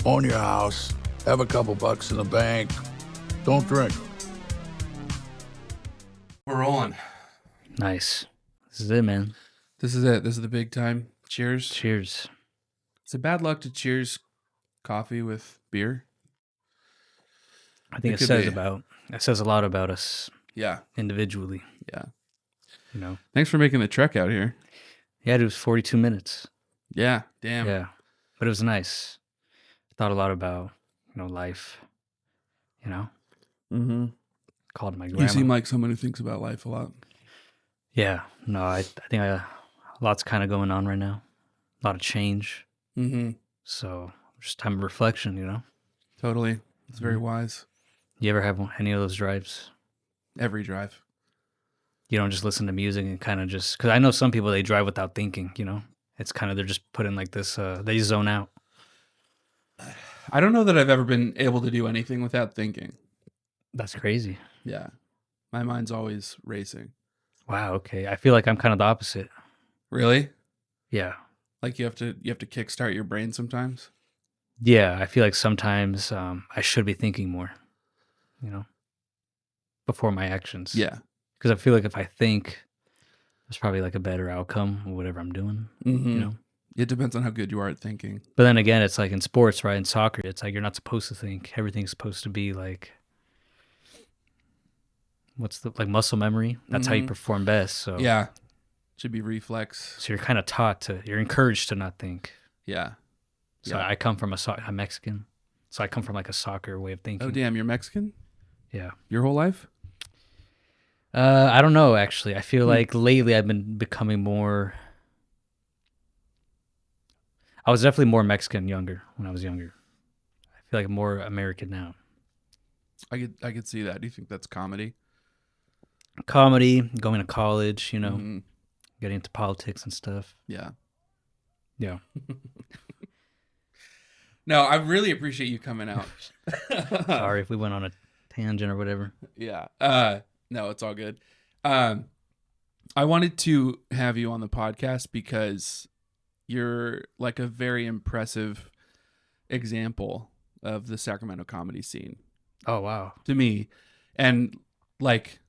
own your house, have a couple bucks in the bank, don't drink. We're rolling. Nice. This is it, man. This is it. This is the big time. Cheers. Cheers. Is it bad luck to cheers coffee with beer? I think It it could says be. it says a lot about us Yeah. individually, Yeah. you know. Thanks for making the trek out here. Yeah, it was 42 minutes. Yeah. Damn. Yeah. But it was nice. I thought a lot about, life, Mm-hmm. Called my grandma. You seem like someone who thinks about life a lot. Yeah. No, I think lots kind of going on right now. A lot of change. Mm-hmm. So just time of reflection, Totally. It's very wise. You ever have any of those drives? Every drive. You don't just listen to music and kind of just, because I know some people, they drive without thinking, It's kind of, they're just put in like this, they zone out. I don't know that I've ever been able to do anything without thinking. That's crazy. Yeah. My mind's always racing. Wow, okay. I feel like I'm kind of the opposite. Really? Yeah. Like you have to kickstart your brain sometimes? Yeah, I feel like sometimes I should be thinking more, before my actions. Yeah. Because I feel like if I think, there's probably like a better outcome of whatever I'm doing, Mm-hmm. It depends on how good you are at thinking. But then again, it's like in sports, right? In soccer, it's like you're not supposed to think. Everything's supposed to be like, muscle memory? That's how you perform best. So Yeah. Should be reflex. So you're kind of you're encouraged to not think. Yeah. So I come from I'm Mexican. So I come from like a soccer way of thinking. Oh, damn. You're Mexican? Yeah. Your whole life? I don't know, actually. I feel like lately I've been becoming more... I was definitely more Mexican when I was younger. I feel like I'm more American now. I could see that. Do you think that's comedy? Comedy, going to college, getting into politics and stuff. Yeah. Yeah. No, I really appreciate you coming out. Sorry if we went on a tangent or whatever. Yeah. No, it's all good. I wanted to have you on the podcast because you're like a very impressive example of the Sacramento comedy scene. Oh, wow. To me. And like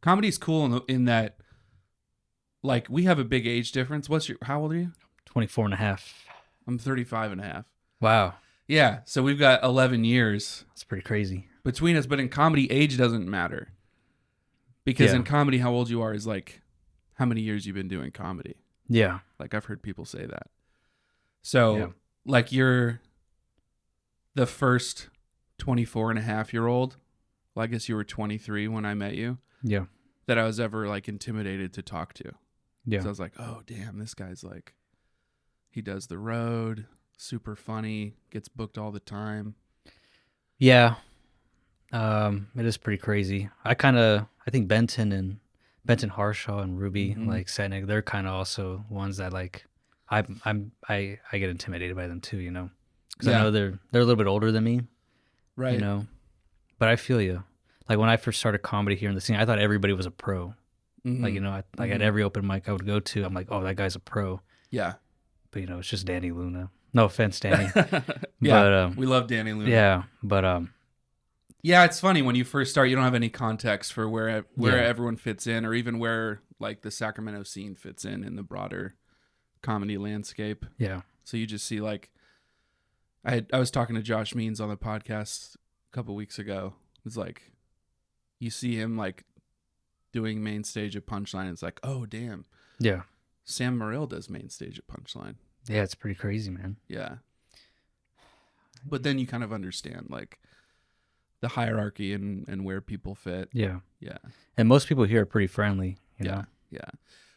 comedy's cool in that like we have a big age difference. How old are you? 24 and a half. I'm 35 and a half. Wow. Yeah. So we've got 11 years. That's pretty crazy. Between us, but in comedy, age doesn't matter. Because in comedy, how old you are is like how many years you've been doing comedy. Yeah. Like I've heard people say that. So like you're the first 24 and a half year old. Well, I guess you were 23 when I met you. Yeah. That I was ever like intimidated to talk to. Yeah. So I was like, oh, damn, this guy's like, he does the road, super funny, gets booked all the time. Yeah. It is pretty crazy. I think Benton Harshaw and Ruby, like Setnick, they're kind of also ones that like, I get intimidated by them too, because I know they're a little bit older than me, right? But I feel you. Like when I first started comedy here in the scene, I thought everybody was a pro. Like, at every open mic I would go to, I'm like, oh, that guy's a pro. Yeah. But it's just Danny Luna. No offense, Danny. Yeah, but, we love Danny Luna. Yeah, but yeah, it's funny when you first start, you don't have any context for where everyone fits in, or even where like the Sacramento scene fits in the broader comedy landscape. Yeah. So you just see like, I was talking to Josh Means on the podcast a couple weeks ago. It's like, you see him like doing main stage at Punchline. It's like, oh damn. Yeah. Sam Morril does main stage at Punchline. Yeah, it's pretty crazy, man. Yeah. But then you kind of understand like the hierarchy and where people fit. Yeah. Yeah. And most people here are pretty friendly, you know? Yeah.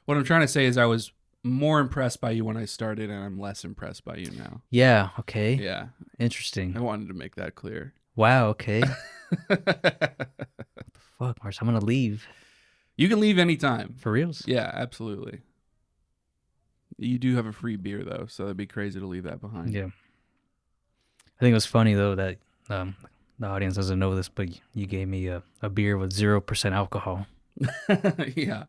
What I'm trying to say is I was more impressed by you when I started, and I'm less impressed by you now. Yeah, okay. Yeah. Interesting. I wanted to make that clear. Wow, okay. What the fuck, Mars? I'm going to leave. You can leave anytime. For reals? Yeah, absolutely. You do have a free beer, though, so that'd be crazy to leave that behind. Yeah. I think it was funny, though, that the audience doesn't know this, but you gave me a beer with 0% alcohol. Yeah.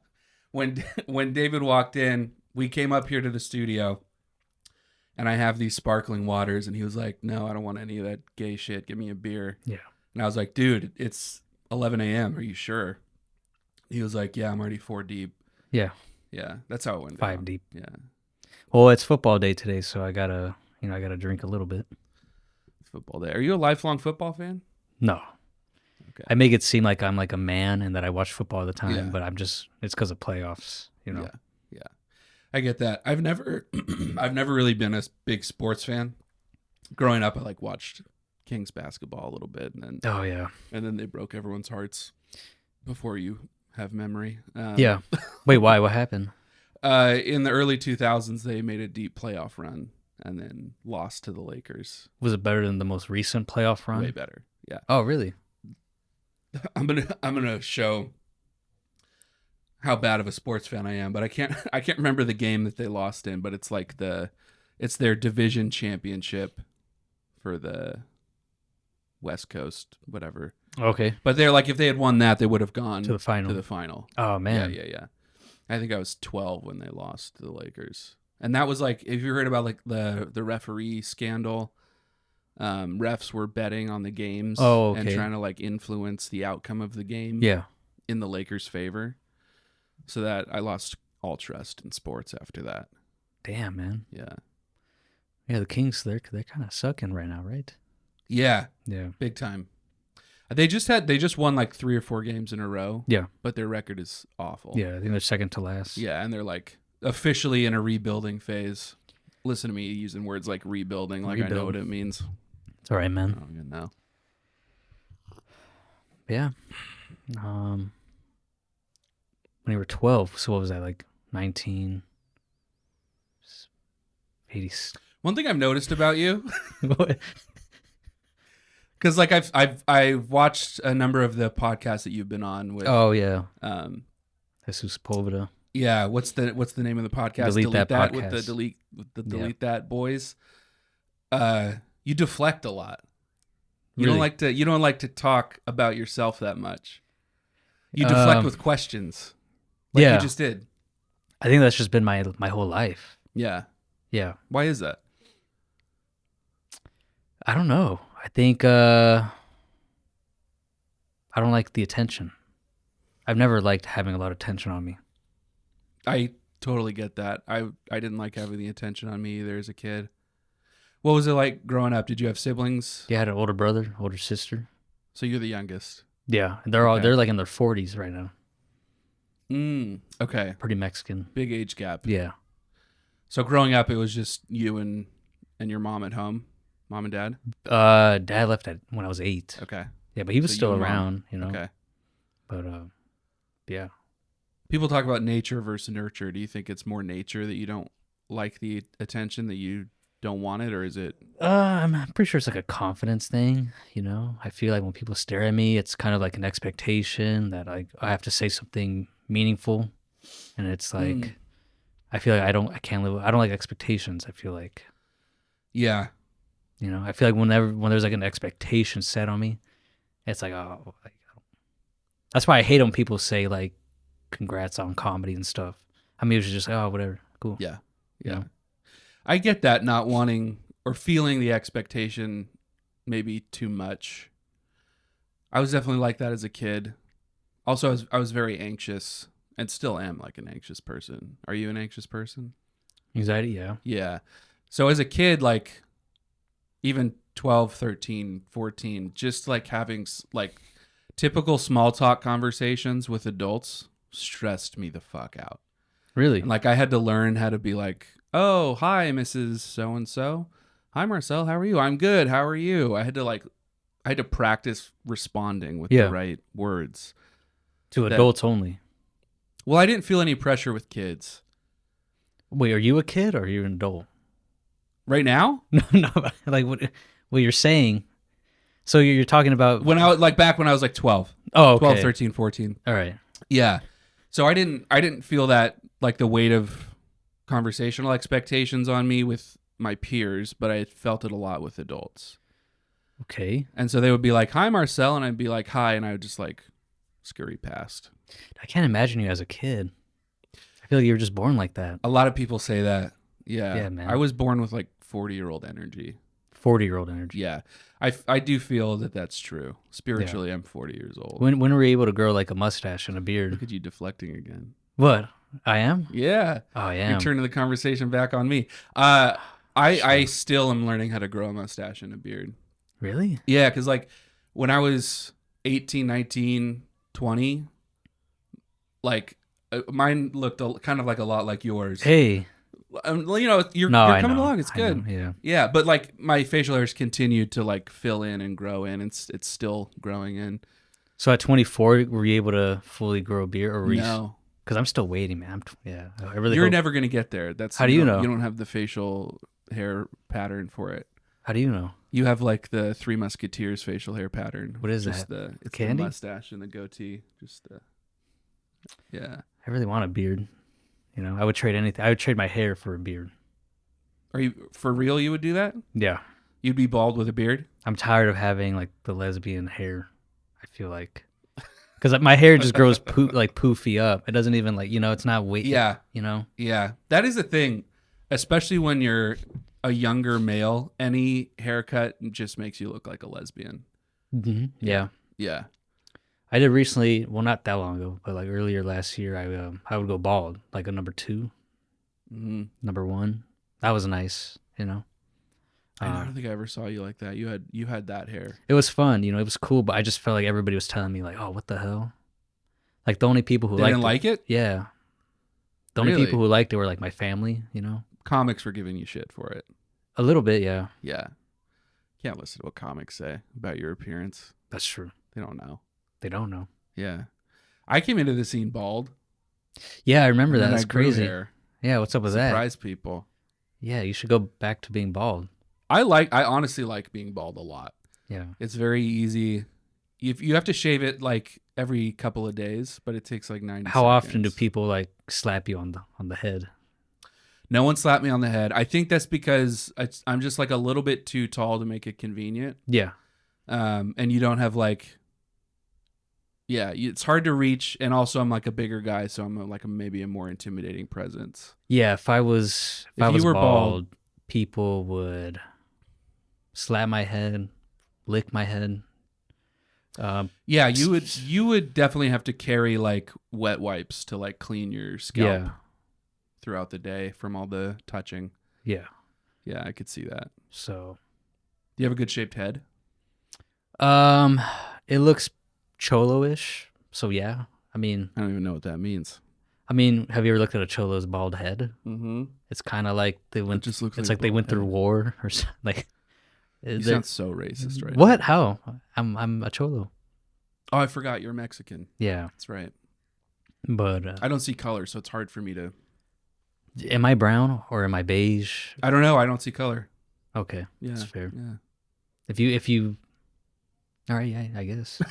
When David walked in, we came up here to the studio, and I have these sparkling waters, and he was like, no, I don't want any of that gay shit. Give me a beer. Yeah. And I was like, dude, it's 11 a.m. Are you sure? He was like, yeah, I'm already 4 deep. Yeah. Yeah, that's how it went 5 down. deep. Yeah. Well, it's football day today, so I gotta drink a little bit. It's football day. Are you a lifelong football fan? No. Okay. I make it seem like I'm like a man and that I watch football all the time, Yeah. but it's because of playoffs, you know. Yeah. I get that. I've never really been a big sports fan. Growing up, I like watched Kings basketball a little bit, and Oh yeah. then they broke everyone's hearts before you have memory. Yeah. Wait, why? What happened? In the early 2000s, they made a deep playoff run and then lost to the Lakers. Was it better than the most recent playoff run? Way better. Yeah. Oh, really? I'm gonna show how bad of a sports fan I am, but I can't remember the game that they lost in, but it's like it's their division championship for the West Coast, whatever. Okay. But they're like, if they had won that, they would have gone To the final. Oh man. Yeah. I think I was 12 when they lost to the Lakers. And that was like, if you heard about like the referee scandal, refs were betting on the games and trying to like influence the outcome of the game in the Lakers' favor. So that I lost all trust in sports after that. Damn, man. Yeah. Yeah, the Kings, they're kind of sucking right now, right? Yeah. Yeah. Big time. They just won like 3 or 4 games in a row. Yeah. But their record is awful. Yeah, I think they're second to last. Yeah, and they're like officially in a rebuilding phase. Listen to me using words like rebuilding, like I know what it means. It's all right, man. I don't even know. Yeah. When you were 12, so what was that, like 1980? One thing I've noticed about you, What? because like I've watched a number of the podcasts that you've been on with. Oh yeah. Jesus Poveda. Yeah, what's the name of the podcast? Delete That with Podcast. the delete that boys. You deflect a lot. You Really? don't like to talk about yourself that much. You deflect with questions. Like you just did. I think that's just been my whole life. Yeah. Yeah. Why is that? I don't know. I think I don't like the attention. I've never liked having a lot of attention on me. I totally get that. I didn't like having the attention on me either as a kid. What was it like growing up? Did you have siblings? Yeah, I had an older brother, older sister. So you're the youngest. Yeah, they're like in their 40s right now. Okay. Pretty Mexican. Big age gap. Yeah. So growing up, it was just you and your mom at home, mom and dad. Dad left when I was 8. Okay. Yeah, but he was So still you and Mom. around, you know. Okay. But yeah. People talk about nature versus nurture. Do you think it's more nature that you don't like the attention, that you don't want it, or is it? I'm pretty sure it's like a confidence thing, you know. I feel like when people stare at me, it's kind of like an expectation that I have to say something meaningful, and it's like I feel like I don't like expectations. I feel like, Yeah. you know, I feel like when there's like an expectation set on me, it's like, oh, like, that's why I hate when people say like congrats on comedy and stuff. I mean, it was just like, oh, whatever, cool. Yeah. You know? I get that, not wanting or feeling the expectation maybe too much. I was definitely like that as a kid. Also, I was very anxious and still am like an anxious person. Are you an anxious person? Anxiety, yeah. Yeah. So as a kid, like even 12, 13, 14, just like having like typical small talk conversations with adults stressed me the fuck out. Really? And like I had to learn how to be like, oh, hi, Mrs. So-and-so. Hi, Marcel. How are you? I'm good. How are you? I had to practice responding with the right words. To adults only. Well, I didn't feel any pressure with kids. Wait, are you a kid or are you an adult? Right now? No, like what you're saying. So you're talking about When I was like back when I was like 12. Oh, okay. 12, 13, 14. All right. Yeah. So I didn't feel that like the weight of conversational expectations on me with my peers, but I felt it a lot with adults. Okay. And so they would be like, "Hi, Marcel," and I'd be like, "Hi," and I would just like scurry past. I can't imagine you as a kid. I feel like you were just born like that. A lot of people say that. Yeah. Yeah, man. I was born with like 40-year-old energy. 40-year-old energy. Yeah. I do feel that that's true. Spiritually, I'm 40 years old. When were you able to grow like a mustache and a beard? Look at you deflecting again. What? I am? Yeah. Oh, I You're am. turning the conversation back on me. I still am learning how to grow a mustache and a beard. Really? Yeah, because like when I was 18, 19, 20, like mine looked kind of like a lot like yours. Hey. You're I coming know. along. It's I good. know, yeah. Yeah, but like my facial hairs continued to like fill in and grow in. It's still growing in. So at 24, were you able to fully grow a beard? Or No. Because I'm still waiting, man. I really You're hope. never going to get there. How do you know? You don't have the facial hair pattern for it. How do you know? You have like the Three Musketeers facial hair pattern. What is Just that? It's Candy? the mustache and the goatee. Yeah. I really want a beard. I would trade anything. I would trade my hair for a beard. Are you for real? You would do that? Yeah. You'd be bald with a beard? I'm tired of having like the lesbian hair. I feel like. Because my hair just grows poofy up. It doesn't even it's not weight. Yeah. Yeah. That is the thing, especially when you're a younger male. Any haircut just makes you look like a lesbian. Mm-hmm. Yeah. Yeah. I did recently. Well, not that long ago, but like earlier last year, I would go bald, like a number 2, number 1. That was nice. I don't think I ever saw you like that. You had that hair. It was fun. It was cool, but I just felt like everybody was telling me like, "Oh, what the hell?" Like the only people who didn't like it. Yeah. The only people who liked it were like my family. Comics were giving you shit for it. A little bit, yeah. Yeah. Can't listen to what comics say about your appearance. That's true. They don't know. They don't know. Yeah. I came into the scene bald. Yeah, I remember that. And That's I grew crazy. hair. Yeah, what's up with that? Surprise people. Yeah, you should go back to being bald. I honestly like being bald a lot. Yeah. It's very easy. You have to shave it like every couple of days, but it takes like 90 How seconds. often do people like slap you on the head? No one slapped me on the head. I think that's because I'm just like a little bit too tall to make it convenient. Yeah. And you don't have like, it's hard to reach. And also I'm like a bigger guy, so I'm like maybe a more intimidating presence. Yeah, if I was were bald, people would slap my head, lick my head. Yeah, you would definitely have to carry like wet wipes to like clean your scalp throughout the day from all the touching. Yeah. Yeah, I could see that. So, do you have a good shaped head? It looks cholo-ish. So yeah, I mean, I don't even know what that means. have you ever looked at a cholo's bald head? Mm-hmm. It's kind of like they went. It just looks it's like like they went bald through head. war or something. Like. You sound so racist right What? now. How? I'm a cholo. Oh, I forgot you're Mexican. Yeah, That's right. but I don't see color, so it's hard for me to. am I brown or am I beige? I don't know. I don't see color. Okay, Yeah, that's fair. Yeah. If you, all right, yeah, I guess.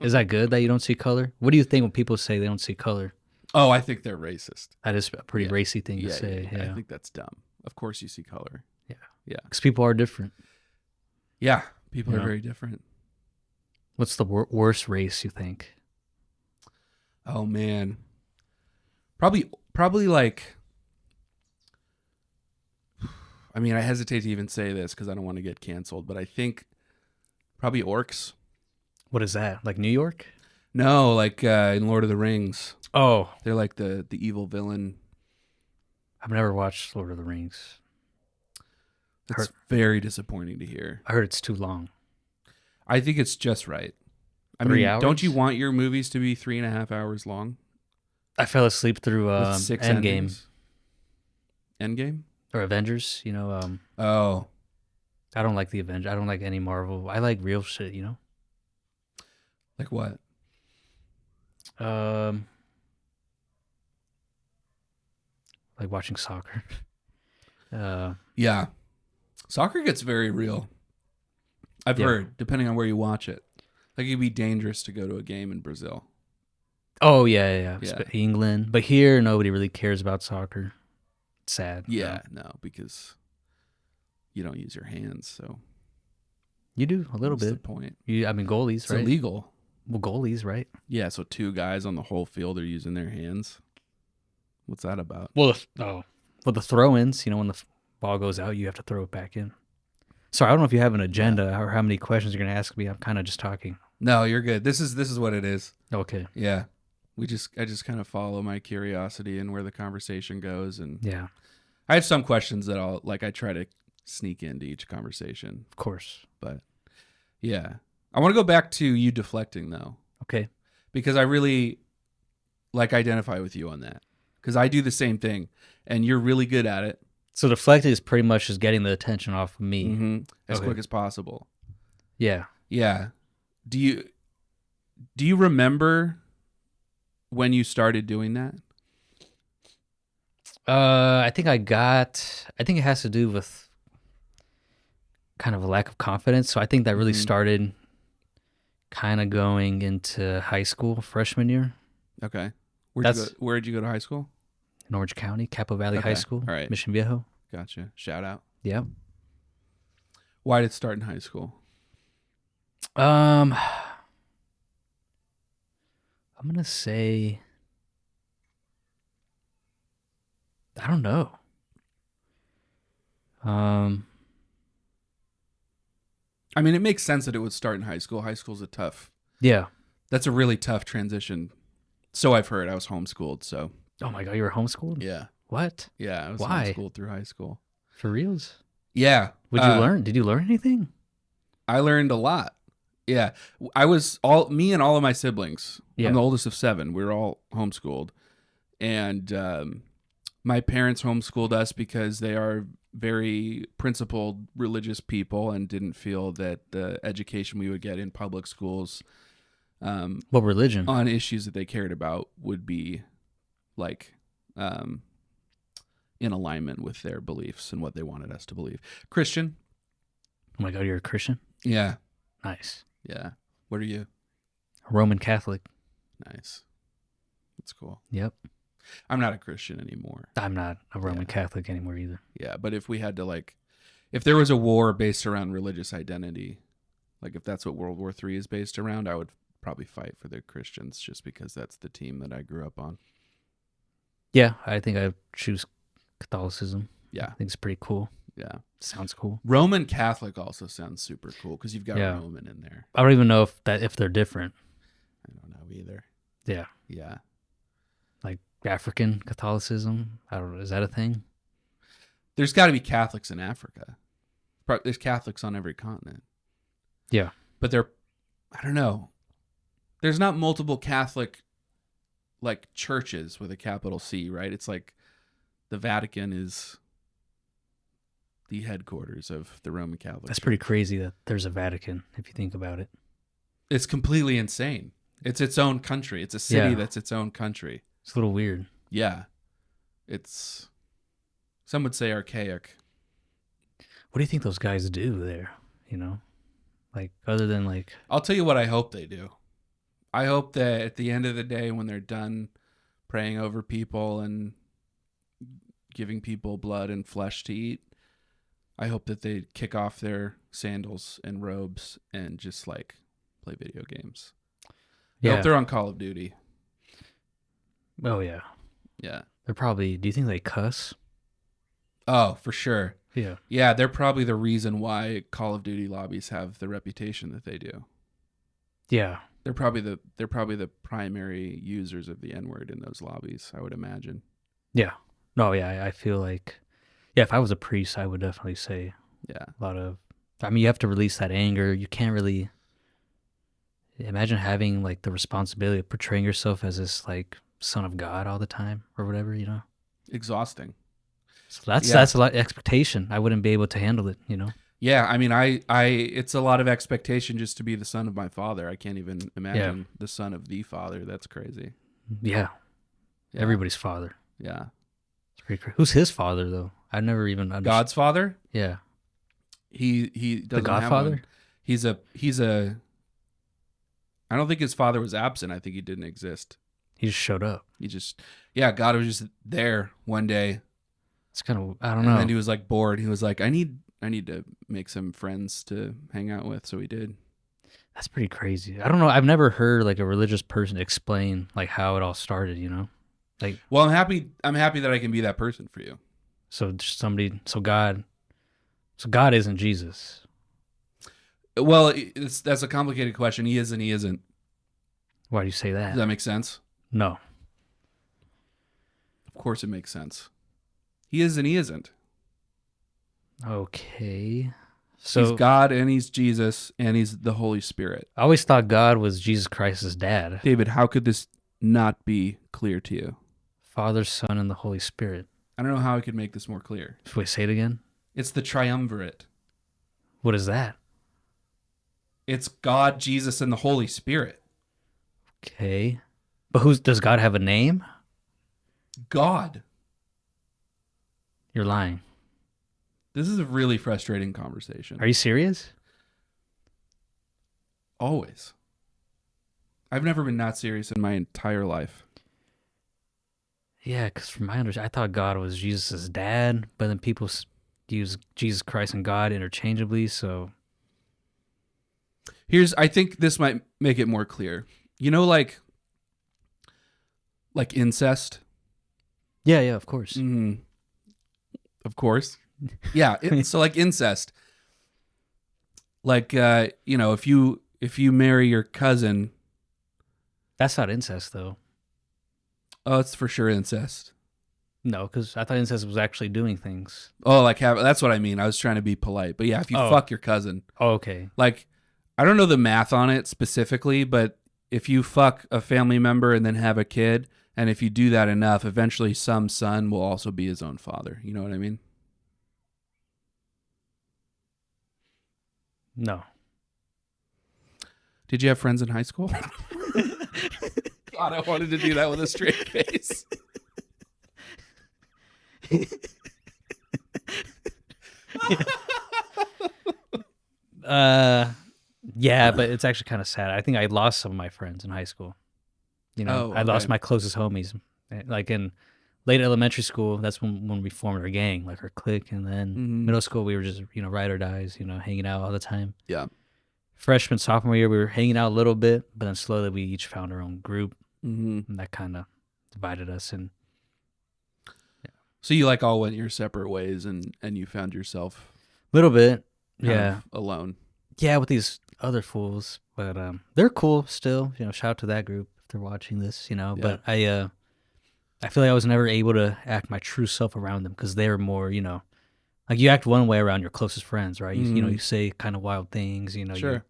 Is that good that you don't see color? What do you think when people say they don't see color? Oh, I think they're racist. That is a pretty racy thing to Yeah, say. Yeah, I think that's dumb. Of course, you see color. Yeah. because people are different. Yeah, people are Yeah. very different. What's the worst race you think? Oh man, probably like. I mean, I hesitate to even say this because I don't want to get canceled, but I think probably orcs. What is that? Like New York? No, like in Lord of the Rings, Oh, they're like the evil villain. I've never watched Lord of the Rings. It's very disappointing to hear. I heard it's too long. I think it's just right. I 3 mean, hours? don't you want your movies to be 3.5 hours long? I fell asleep through With 6 Endgame endings? Endgame? or Avengers. Oh, I don't like the Avengers. I don't like any Marvel. I like real shit. like what? Like watching soccer. Yeah, soccer gets very real. I've Yeah. heard, depending on where you watch it, like it'd be dangerous to go to a game in Brazil. Oh yeah. Yeah. England, but here nobody really cares about soccer. It's sad. Yeah, no, because you don't use your hands, so You do a little what's the bit. point? Goalies, It's right? illegal. Well, goalies, right? Yeah, so 2 guys on the whole field are using their hands. What's that about? Well, the throw-ins. When ball goes out, you have to throw it back in. So I don't know if you have an agenda or how many questions you're gonna ask me. I'm kind of just talking. No, you're good. This is what it is. Okay. Yeah. I just kind of follow my curiosity and where the conversation goes, and Yeah. I have some questions that I try to sneak into each conversation, Of course. but yeah. I want to go back to you deflecting though, Okay. because I really identify with you on that, because I do the same thing and you're really good at it. So deflecting is pretty much just getting the attention off of me. As Okay. quick as possible. Yeah. Yeah. Do you remember when you started doing that? I think it has to do with kind of a lack of confidence. So I think that really started kind of going into high school, freshman year. Okay. Where'd you go to high school? In Orange County, Capo Valley High School. All right. Mission Viejo. Gotcha. Shout out. Yeah. Why did it start in high school? I'm gonna say, I don't know. I mean, it makes sense that it would start in high school. High school's Yeah. that's a really tough transition. So I've heard. I was homeschooled, so. Oh my God, you were homeschooled? Yeah. What? Yeah, I was Why? homeschooled through high school. For reals? Yeah. Would you learn? Did you learn anything? I learned a lot. Yeah. Me and all of my siblings. Yeah. I'm the oldest of 7. We were all homeschooled. And my parents homeschooled us because they are very principled religious people and didn't feel that the education we would get in public schools What religion? on issues that they cared about would be like in alignment with their beliefs and what they wanted us to believe. Christian? Oh my God, you're a Christian? Yeah. Nice. Yeah. What are you? Roman Catholic. Nice. That's cool. Yep. I'm not a Christian anymore. I'm not a Roman Yeah. Catholic anymore either. Yeah, but if we had to if there was a war based around religious identity, like if that's what World War III is based around, I would probably fight for the Christians just because that's the team that I grew up on. Yeah, I think I choose Catholicism. Yeah. I think it's pretty cool. Yeah. Sounds cool. Roman Catholic also sounds super cool because you've got Yeah. Roman in there. I don't even know if they're different. I don't know either. Yeah. Yeah. Like African Catholicism. I don't know. Is that a thing? There's got to be Catholics in Africa. There's Catholics on every continent. Yeah. But I don't know. There's not multiple Catholic churches with a capital C, right? It's like the Vatican is the headquarters of the Roman Catholic That's Church. pretty crazy that there's a Vatican, if you think about it. It's completely insane. It's its own country. It's a city Yeah. that's its own country. It's a little weird. Yeah. Some would say archaic. What do you think those guys do there? You know? Like, other than like, I'll tell you what I hope they do. I hope that at the end of the day, when they're done praying over people and giving people blood and flesh to eat, I hope that they kick off their sandals and robes and just play video games. I yeah. hope they're on Call of Duty. Oh, yeah. Yeah. They're probably, do you think they cuss? Oh, for sure. Yeah. Yeah, they're probably the reason why Call of Duty lobbies have the reputation that they do. Yeah. They're probably the primary users of the N-word in those lobbies, I would imagine. Yeah. No, yeah. I feel like, yeah, if I was a priest, I would definitely say Yeah. a lot of, I mean, you have to release that anger. You can't really imagine having like the responsibility of portraying yourself as this like son of God all the time or whatever, you know? Exhausting. So that's a lot of expectation. I wouldn't be able to handle it, you know? Yeah, I mean, it's a lot of expectation just to be the son of my father. I can't even imagine the son of the father. That's crazy. Yeah. Yeah. Everybody's father. Yeah. It's pretty crazy. Who's his father though? I never even understood. God's father? Yeah. He doesn't The have Godfather? one. He's a I don't think his father was absent. I think he didn't exist. He just showed up. God was just there one day. It's kind of, I don't And know. then he was bored. He was like, I need to make some friends to hang out with. So he did. That's pretty crazy. I don't know. I've never heard like a religious person explain like how it all started, you know? Like, Well, I'm happy that I can be that person for you. So God isn't Jesus. Well, that's a complicated question. He is and he isn't. Why do you say that? Does that make sense? No. Of course it makes sense. He is and he isn't. Okay. So He's God and he's Jesus and he's the Holy Spirit. I always thought God was Jesus Christ's dad. David, how could this not be clear to you? Father, Son, and the Holy Spirit. I don't know how I could make this more clear. Wait, say it again. It's the triumvirate. What is that? It's God, Jesus, and the Holy Spirit. Okay. But does God have a name? God. You're lying. This is a really frustrating conversation. Are you serious? Always. I've never been not serious in my entire life. Yeah, because from my understanding, I thought God was Jesus' dad, but then people use Jesus Christ and God interchangeably, so... I think this might make it more clear. You know, like incest? Yeah, of course. Mm-hmm. Of course. Yeah. So like incest, like, if you marry your cousin. That's not incest, though. Oh, it's for sure incest. No, because I thought incest was actually doing things. Oh, that's what I mean. I was trying to be polite, but yeah, if you fuck your cousin. Oh, okay. Like, I don't know the math on it specifically, but if you fuck a family member and then have a kid, and if you do that enough, eventually some son will also be his own father. You know what I mean? No. Did you have friends in high school? God, I wanted to do that with a straight face. Yeah, but it's actually kind of sad. I think I lost some of my friends in high school. I lost my closest homies. Like in late elementary school, that's when we formed our gang, like our clique, and then middle school we were just ride or dies, hanging out all the time. Yeah. Freshman, sophomore year, we were hanging out a little bit, but then slowly we each found our own group, Mm-hmm. and that kind of divided us. And So you all went your separate ways, and you found yourself a little bit, kind yeah, of alone. Yeah, with these other fools, but they're cool still. Shout out to that group if they're watching this. But I feel like I was never able to act my true self around them because they were more, like you act one way around your closest friends, right? You say kind of wild things, Sure.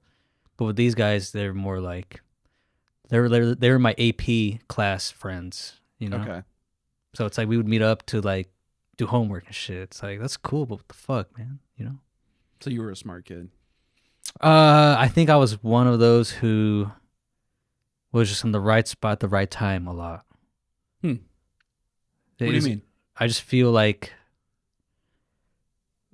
But with these guys, they're more like they're my AP class friends, Okay. So it's like we would meet up to like do homework and shit. It's like that's cool, but what the fuck, man? So you were a smart kid. I think I was one of those who was just in the right spot at the right time a lot. What do you mean? I just feel like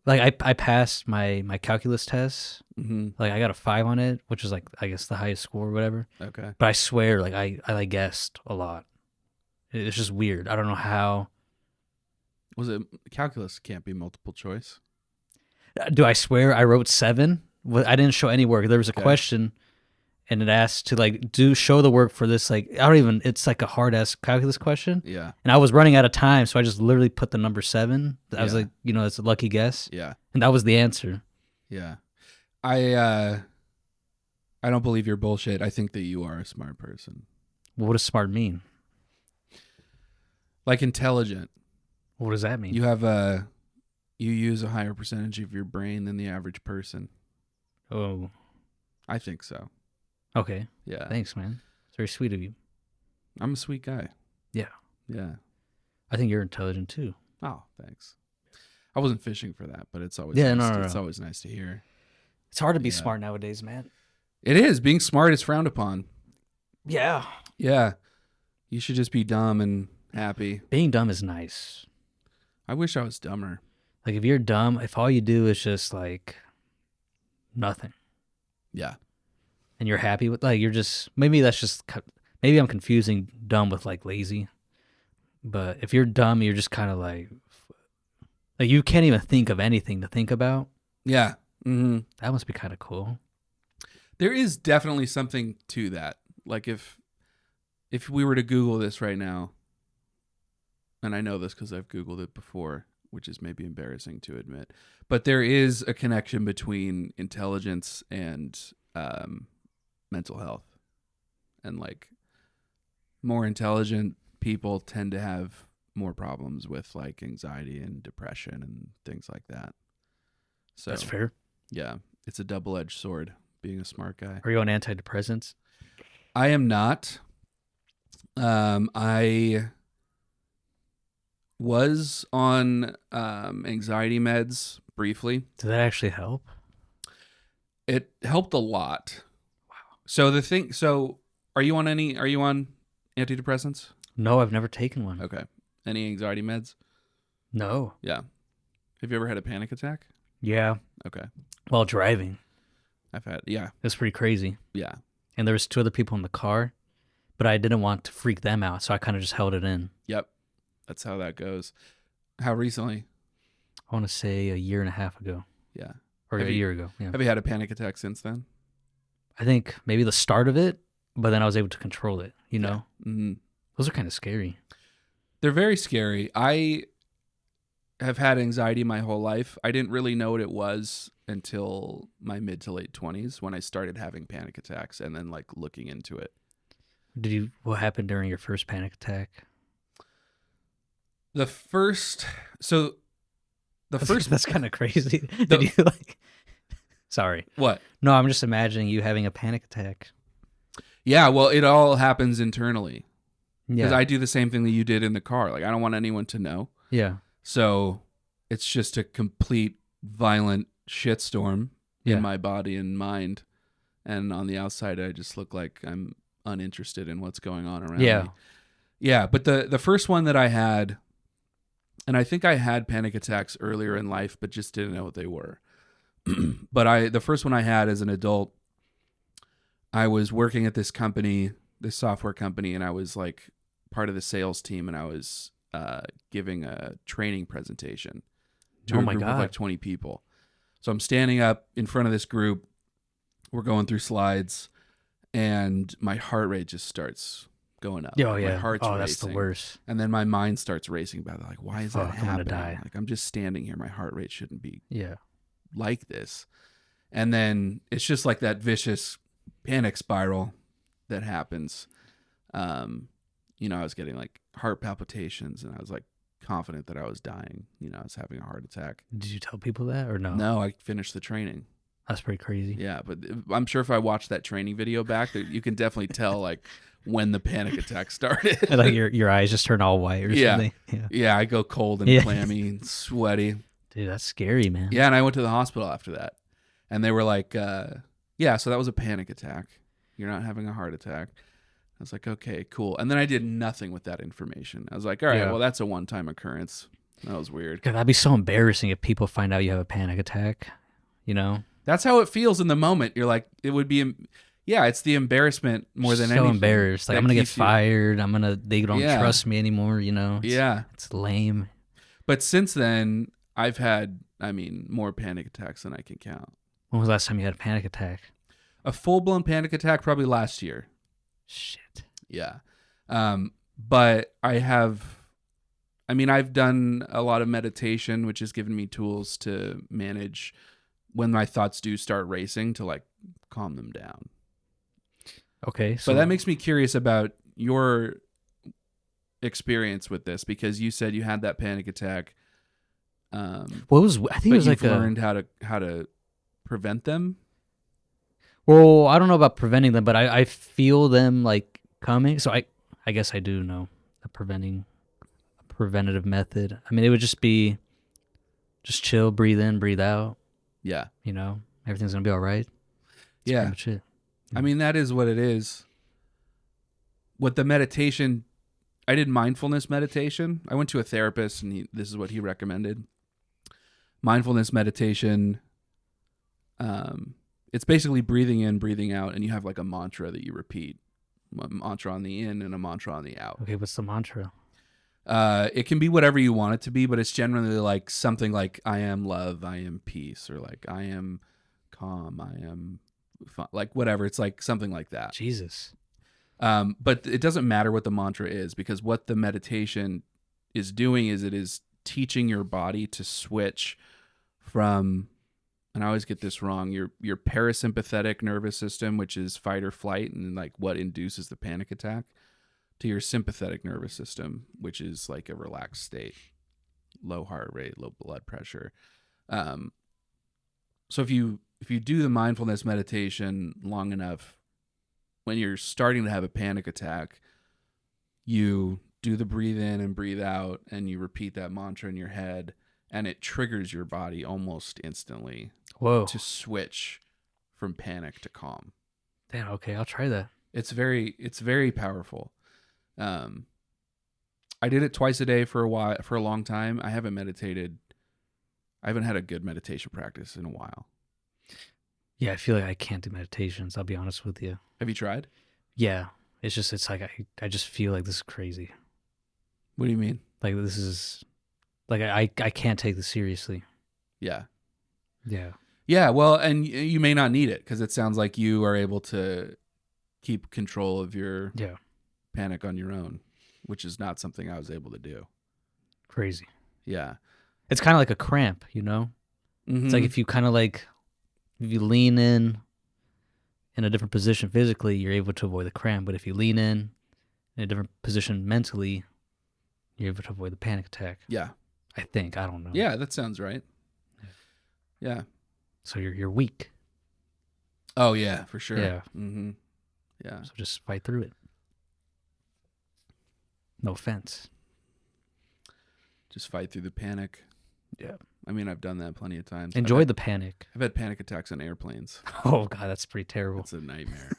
I passed my calculus test. Mm-hmm. Like I got a 5 on it, which is like I guess the highest score or whatever. Okay. But I swear, like I guessed a lot. It's just weird. I don't know how. Was it calculus? Can't be multiple choice. Do I swear I wrote 7? I didn't show any work. There was a Okay. question, and it asked to like show the work for this. Like I don't even. It's like a hard ass calculus question. Yeah. And I was running out of time, so I just literally put the number 7. I was Yeah. like, it's a lucky guess. Yeah. And that was the answer. Yeah. I don't believe your bullshit. I think that you are a smart person. What does smart mean? Like intelligent. What does that mean? You use a higher percentage of your brain than the average person. Oh, I think so. okay. Yeah. Thanks, man. It's very sweet of you. I'm a sweet guy. Yeah. Yeah. I think you're intelligent too. Oh, thanks. I wasn't fishing for that, but it's always It's always nice to hear. It's hard to be Yeah. smart nowadays, man. It is. Being smart is frowned upon. Yeah. Yeah. You should just be dumb and happy. Being dumb is nice. I wish I was dumber. Like if you're dumb, if all you do is just like nothing, Yeah. and you're happy with maybe maybe I'm confusing dumb with like lazy. But if you're dumb, you're just kind of like you can't even think of anything to think about. Yeah. Mm-hmm. That must be kind of cool. There is definitely something to that. Like if we were to Google this right now, and I know this because I've Googled it before, which is maybe embarrassing to admit. But there is a connection between intelligence and mental health. And like more intelligent people tend to have more problems with like anxiety and depression and things like that. So That's fair. yeah, it's a double-edged sword being a smart guy. Are you on antidepressants? I am not. I was on anxiety meds briefly. Did that actually help? It helped a lot. Wow. So are you on antidepressants? No, I've never taken one. Okay. Any anxiety meds? No. Yeah. Have you ever had a panic attack? Yeah. Okay. While driving. I've had, yeah. It's pretty crazy. Yeah. And there was 2 other people in the car, but I didn't want to freak them out, so I kind of just held it in. Yep. That's how that goes. How recently? I want to say a year and a half ago. Yeah. Or a year ago. Yeah. Have you had a panic attack since then? I think maybe the start of it, but then I was able to control it, you know? Yeah. Mm-hmm. Those are kind of scary. They're very scary. I have had anxiety my whole life. I didn't really know what it was until my mid to late 20s when I started having panic attacks and then like looking into it. What happened during your first panic attack? The first That's kind of crazy. Did you like Sorry. What? No, I'm just imagining you having a panic attack. Yeah, well, it all happens internally. Because Yeah. I do the same thing that you did in the car. Like, I don't want anyone to know. Yeah. So it's just a complete violent shitstorm in my body and mind. And on the outside, I just look like I'm uninterested in what's going on around me. Yeah, but the first one that I had, and I think I had panic attacks earlier in life, but just didn't know what they were. But the first one I had as an adult, I was working at this company, this software company, and I was like part of the sales team, and I was giving a training presentation to a group of like 20 people. So I'm standing up in front of this group. We're going through slides, and my heart rate just starts going up. Oh, yeah. My heart's racing. That's the worst. And then my mind starts racing about it. Like, why is that happening? I'm gonna die. Like, I'm just standing here. My heart rate shouldn't be Yeah. like this. And then it's just like that vicious panic spiral that happens. I was getting like heart palpitations, and I was like confident that I was dying. I was having a heart attack. Did you tell people that or no? No, I finished the training. That's pretty crazy. Yeah, but I'm sure if I watch that training video back, you can definitely tell like when the panic attack started. Like your eyes just turn all white or something. Yeah, I go cold and clammy and sweaty. Dude, that's scary, man. Yeah, and I went to the hospital after that. And they were like, yeah, so that was a panic attack. You're not having a heart attack. I was like, okay, cool. And then I did nothing with that information. I was like, all right, well, that's a one-time occurrence. That was weird. God, that'd be so embarrassing if people find out you have a panic attack, you know? That's how it feels in the moment. You're like, it would be, it's the embarrassment more than anything. So embarrassed. Like, I'm going to get fired. They don't trust me anymore, you know? It's lame. But since then, I've had, more panic attacks than I can count. When was the last time you had a panic attack? A full-blown panic attack probably last year. Shit. Yeah. But I've done a lot of meditation, which has given me tools to manage when my thoughts do start racing, to like calm them down. Okay. So that makes me curious about your experience with this, because you said you had that panic attack. I think it was like learned how to prevent them. Well, I don't know about preventing them, but I feel them like coming. So I guess I do know a preventative method. It would just be chill, breathe in, breathe out. Yeah. Everything's going to be all right. That's pretty much it. Yeah. That is what it is. What the meditation, I did mindfulness meditation. I went to a therapist, and this is what he recommended. Mindfulness meditation, it's basically breathing in, breathing out, and you have like a mantra that you repeat. A mantra on the in and a mantra on the out. Okay, what's the mantra? It can be whatever you want it to be, but it's generally like something like, I am love, I am peace, or like, I am calm, I am fun, like whatever. It's like something like that. Jesus. But it doesn't matter what the mantra is, because what the meditation is doing is it is teaching your body to switch from, and I always get this wrong, your parasympathetic nervous system, which is fight or flight and like what induces the panic attack, to your sympathetic nervous system, which is like a relaxed state, low heart rate, low blood pressure. So if you do the mindfulness meditation long enough, when you're starting to have a panic attack, you do the breathe in and breathe out, and you repeat that mantra in your head, and it triggers your body almost instantly to switch from panic to calm. Damn, okay, I'll try that. It's very powerful. I did it twice a day for a long time. I haven't had a good meditation practice in a while. Yeah, I feel like I can't do meditations. I'll be honest with you. Have you tried? Yeah, it's like I just feel like this is crazy. What do you mean? Like this is like I can't take this seriously. Yeah. Yeah. Yeah, well, and you may not need it because it sounds like you are able to keep control of your panic on your own, which is not something I was able to do. Crazy. Yeah. It's kind of like a cramp, you know? Mm-hmm. It's like if you lean in a different position physically, you're able to avoid the cramp. But if you lean in a different position mentally, you're able to avoid the panic attack. Yeah. I think. I don't know. Yeah, that sounds right. Yeah. So you're weak. Oh, yeah, for sure. Yeah. Mm-hmm. Yeah. So just fight through it. No offense. Just fight through the panic. Yeah. I mean, I've done that plenty of times. Enjoy the panic. I've had panic attacks on airplanes. Oh, God, that's pretty terrible. It's a nightmare.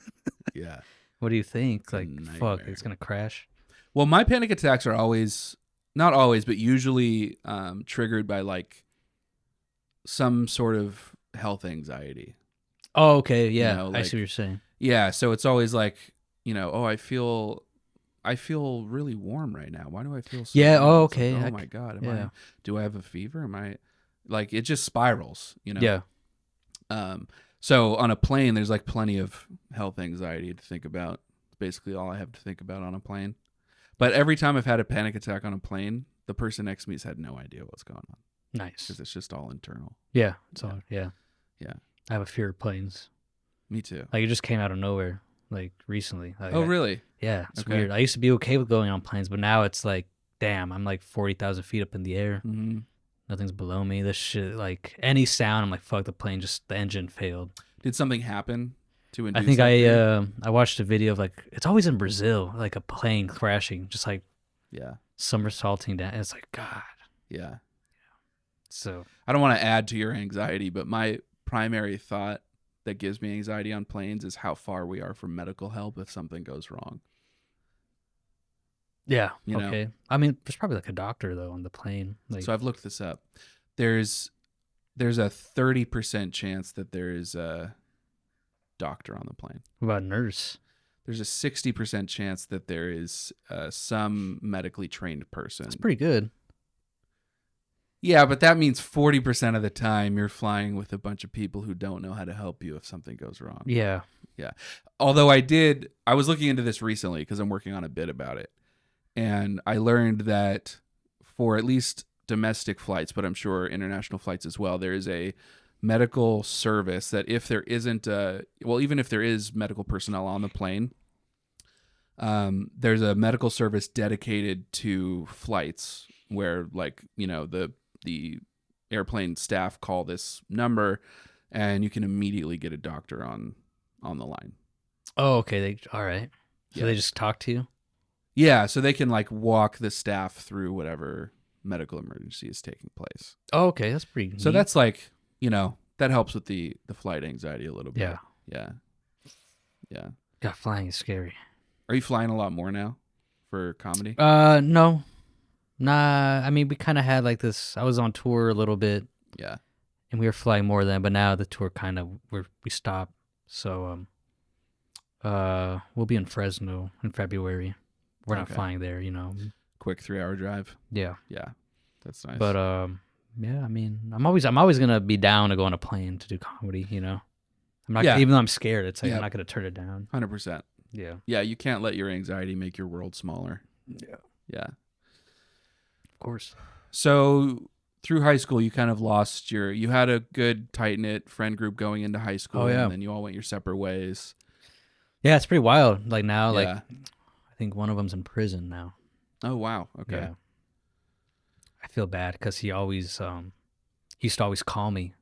Yeah. What do you think? It's a like, nightmare. fuck, it's going to crash? Well, my panic attacks are not always, but usually triggered by like some sort of health anxiety. Oh, okay. Yeah. You know, I see what you're saying. Yeah. So it's always like, I feel really warm right now. Why do I feel so Yeah. warm? Oh, It's like, okay. oh my God. Do I have a fever? Am I like, it just spirals, Yeah. So on a plane, there's like plenty of health anxiety to think about. It's basically all I have to think about on a plane. But every time I've had a panic attack on a plane, the person next to me has had no idea what's going on. Nice. Because it's just all internal. Yeah. It's all, yeah. Yeah. I have a fear of planes. Me too. Like, it just came out of nowhere, like, recently. Like, Oh, really? Yeah. It's Okay. weird. I used to be okay with going on planes, but now it's like, damn, I'm like 40,000 feet up in the air. Mm-hmm. Nothing's below me. This shit, like, any sound, I'm like, fuck, the engine failed. Did something happen to induce I think that fear? I watched a video of, like, it's always in Brazil, like a plane crashing, just like Yeah. somersaulting down. It's like, God. Yeah. So I don't want to add to your anxiety, but my primary thought that gives me anxiety on planes is how far we are from medical help if something goes wrong. yeah, You know? okay. I mean, there's probably like a doctor though on the plane. Like, So I've looked this up. There's a 30% chance that there is a doctor on the plane. what about a nurse? There's a 60% chance that there is some medically trained person. That's pretty good. Yeah, but that means 40% of the time you're flying with a bunch of people who don't know how to help you if something goes wrong. Yeah. Yeah. Although I was looking into this recently because I'm working on a bit about it. And I learned that for at least domestic flights, but I'm sure international flights as well, there is a medical service that if there isn't even if there is medical personnel on the plane, there's a medical service dedicated to flights where, like, the airplane staff call this number and you can immediately get a doctor on the line. Oh, okay. All right. So Yeah. they just talk to you? Yeah, so they can like walk the staff through whatever medical emergency is taking place. Oh, okay. That's pretty So neat. that's like, that helps with the flight anxiety a little bit. Yeah. Yeah. Yeah. God, flying is scary. Are you flying a lot more now for comedy? No. Nah, I mean, we kind of had like this. I was on tour a little bit, Yeah. and we were flying more then, but now the tour kind of we stopped. So we'll be in Fresno in February. We're not Okay. flying there, Quick 3-hour drive. Yeah. Yeah. That's nice. But yeah, I mean, I'm always gonna be down to go on a plane to do comedy, I'm not Yeah. even though I'm scared, it's like Yeah. I'm not gonna turn it down. 100%. Yeah. Yeah, you can't let your anxiety make your world smaller. Yeah. Yeah. Of course. So through high school, you kind of lost you had a good tight knit friend group going into high school, Oh, yeah. and then you all went your separate ways. Yeah, it's pretty wild. Like now, like Yeah. I think one of them's in prison now. Oh wow. Okay. Yeah. I feel bad because he always he used to always call me,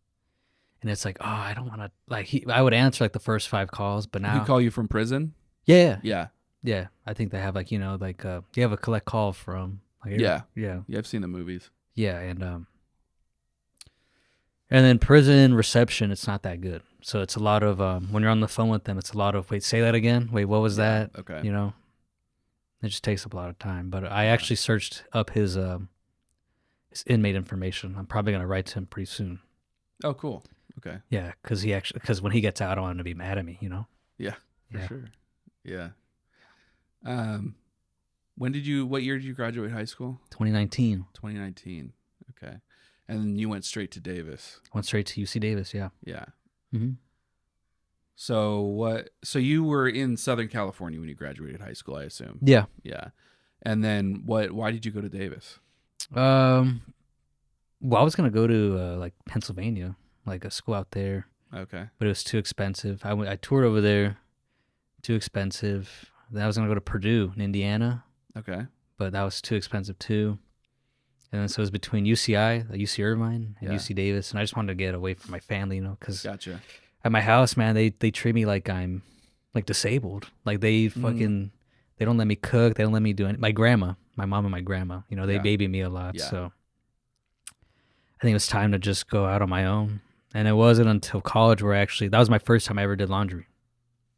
and it's like, oh, I don't want to like I would answer like the first 5 calls, but He now call you from prison? yeah, Yeah. yeah. I think they have like like you have a collect call from like Yeah. yeah, Yeah, I've seen the movies. yeah, and then prison reception, it's not that good. So it's a lot of when you're on the phone with them, it's a lot of wait, say that again. Wait, what was that? Okay. You know, it just takes up a lot of time. But I actually searched up his inmate information. I'm probably gonna write to him pretty soon. Oh, cool. Okay. Yeah, because when he gets out, I don't want him to be mad at me. You know. Yeah, for Yeah. sure. Yeah. What year did you graduate high school? 2019. 2019. Okay. And then you went straight to Davis. Went straight to UC Davis. Yeah. Yeah. Mm-hmm. So you were in Southern California when you graduated high school, I assume. Yeah. Yeah. And then why did you go to Davis? Well, I was gonna go to like Pennsylvania, like a school out there, Okay. but it was too expensive. I toured over there, too expensive. Then I was gonna go to Purdue in Indiana, Okay. but that was too expensive too. And then so it was between UCI, UC Irvine, and Yeah. UC Davis, and I just wanted to get away from my family, because Gotcha. at my house, man, they treat me like I'm like disabled. Like they fucking they don't let me cook. They don't let me do anything. My mom and my grandma, they Yeah. baby me a lot. Yeah. So I think it was time to just go out on my own. And it wasn't until college where that was my first time I ever did laundry.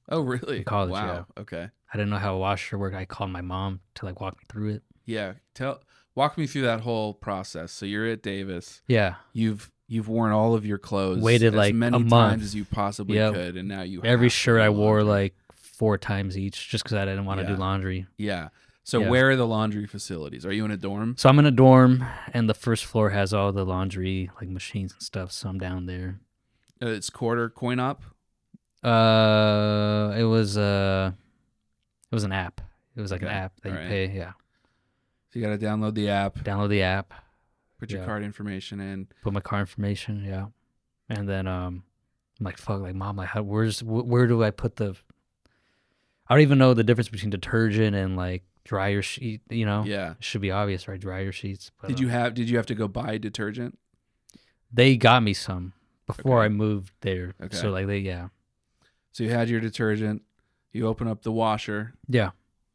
Oh, really? In college, wow. Okay. I didn't know how a washer worked. I called my mom to like walk me through it. Yeah. Walk me through that whole process. So you're at Davis. Yeah. You've worn all of your clothes. Waited as like many a times month. as you possibly Yep. could, and now you Every have to shirt do I wore laundry. like 4 times each just because I didn't want to Yeah. do laundry. Yeah. So Yeah. where are the laundry facilities? Are you in a dorm? So I'm in a dorm, and the first floor has all the laundry like machines and stuff. So I'm down there. It's quarter coin op. It was an app. It was like an Okay. app that you Alright. pay. Yeah. So you got to download the app, Download the app, put your Yeah. card information in. put my car information. Yeah. And then I'm like, fuck, like mom, like where do I put I don't even know the difference between detergent and like dryer sheet. Yeah. It should be obvious, right? Dryer sheets. But, Did you have to go buy detergent? They got me some before Okay. I moved there. Okay. So like yeah. So you had your detergent. You open up the washer, Yeah.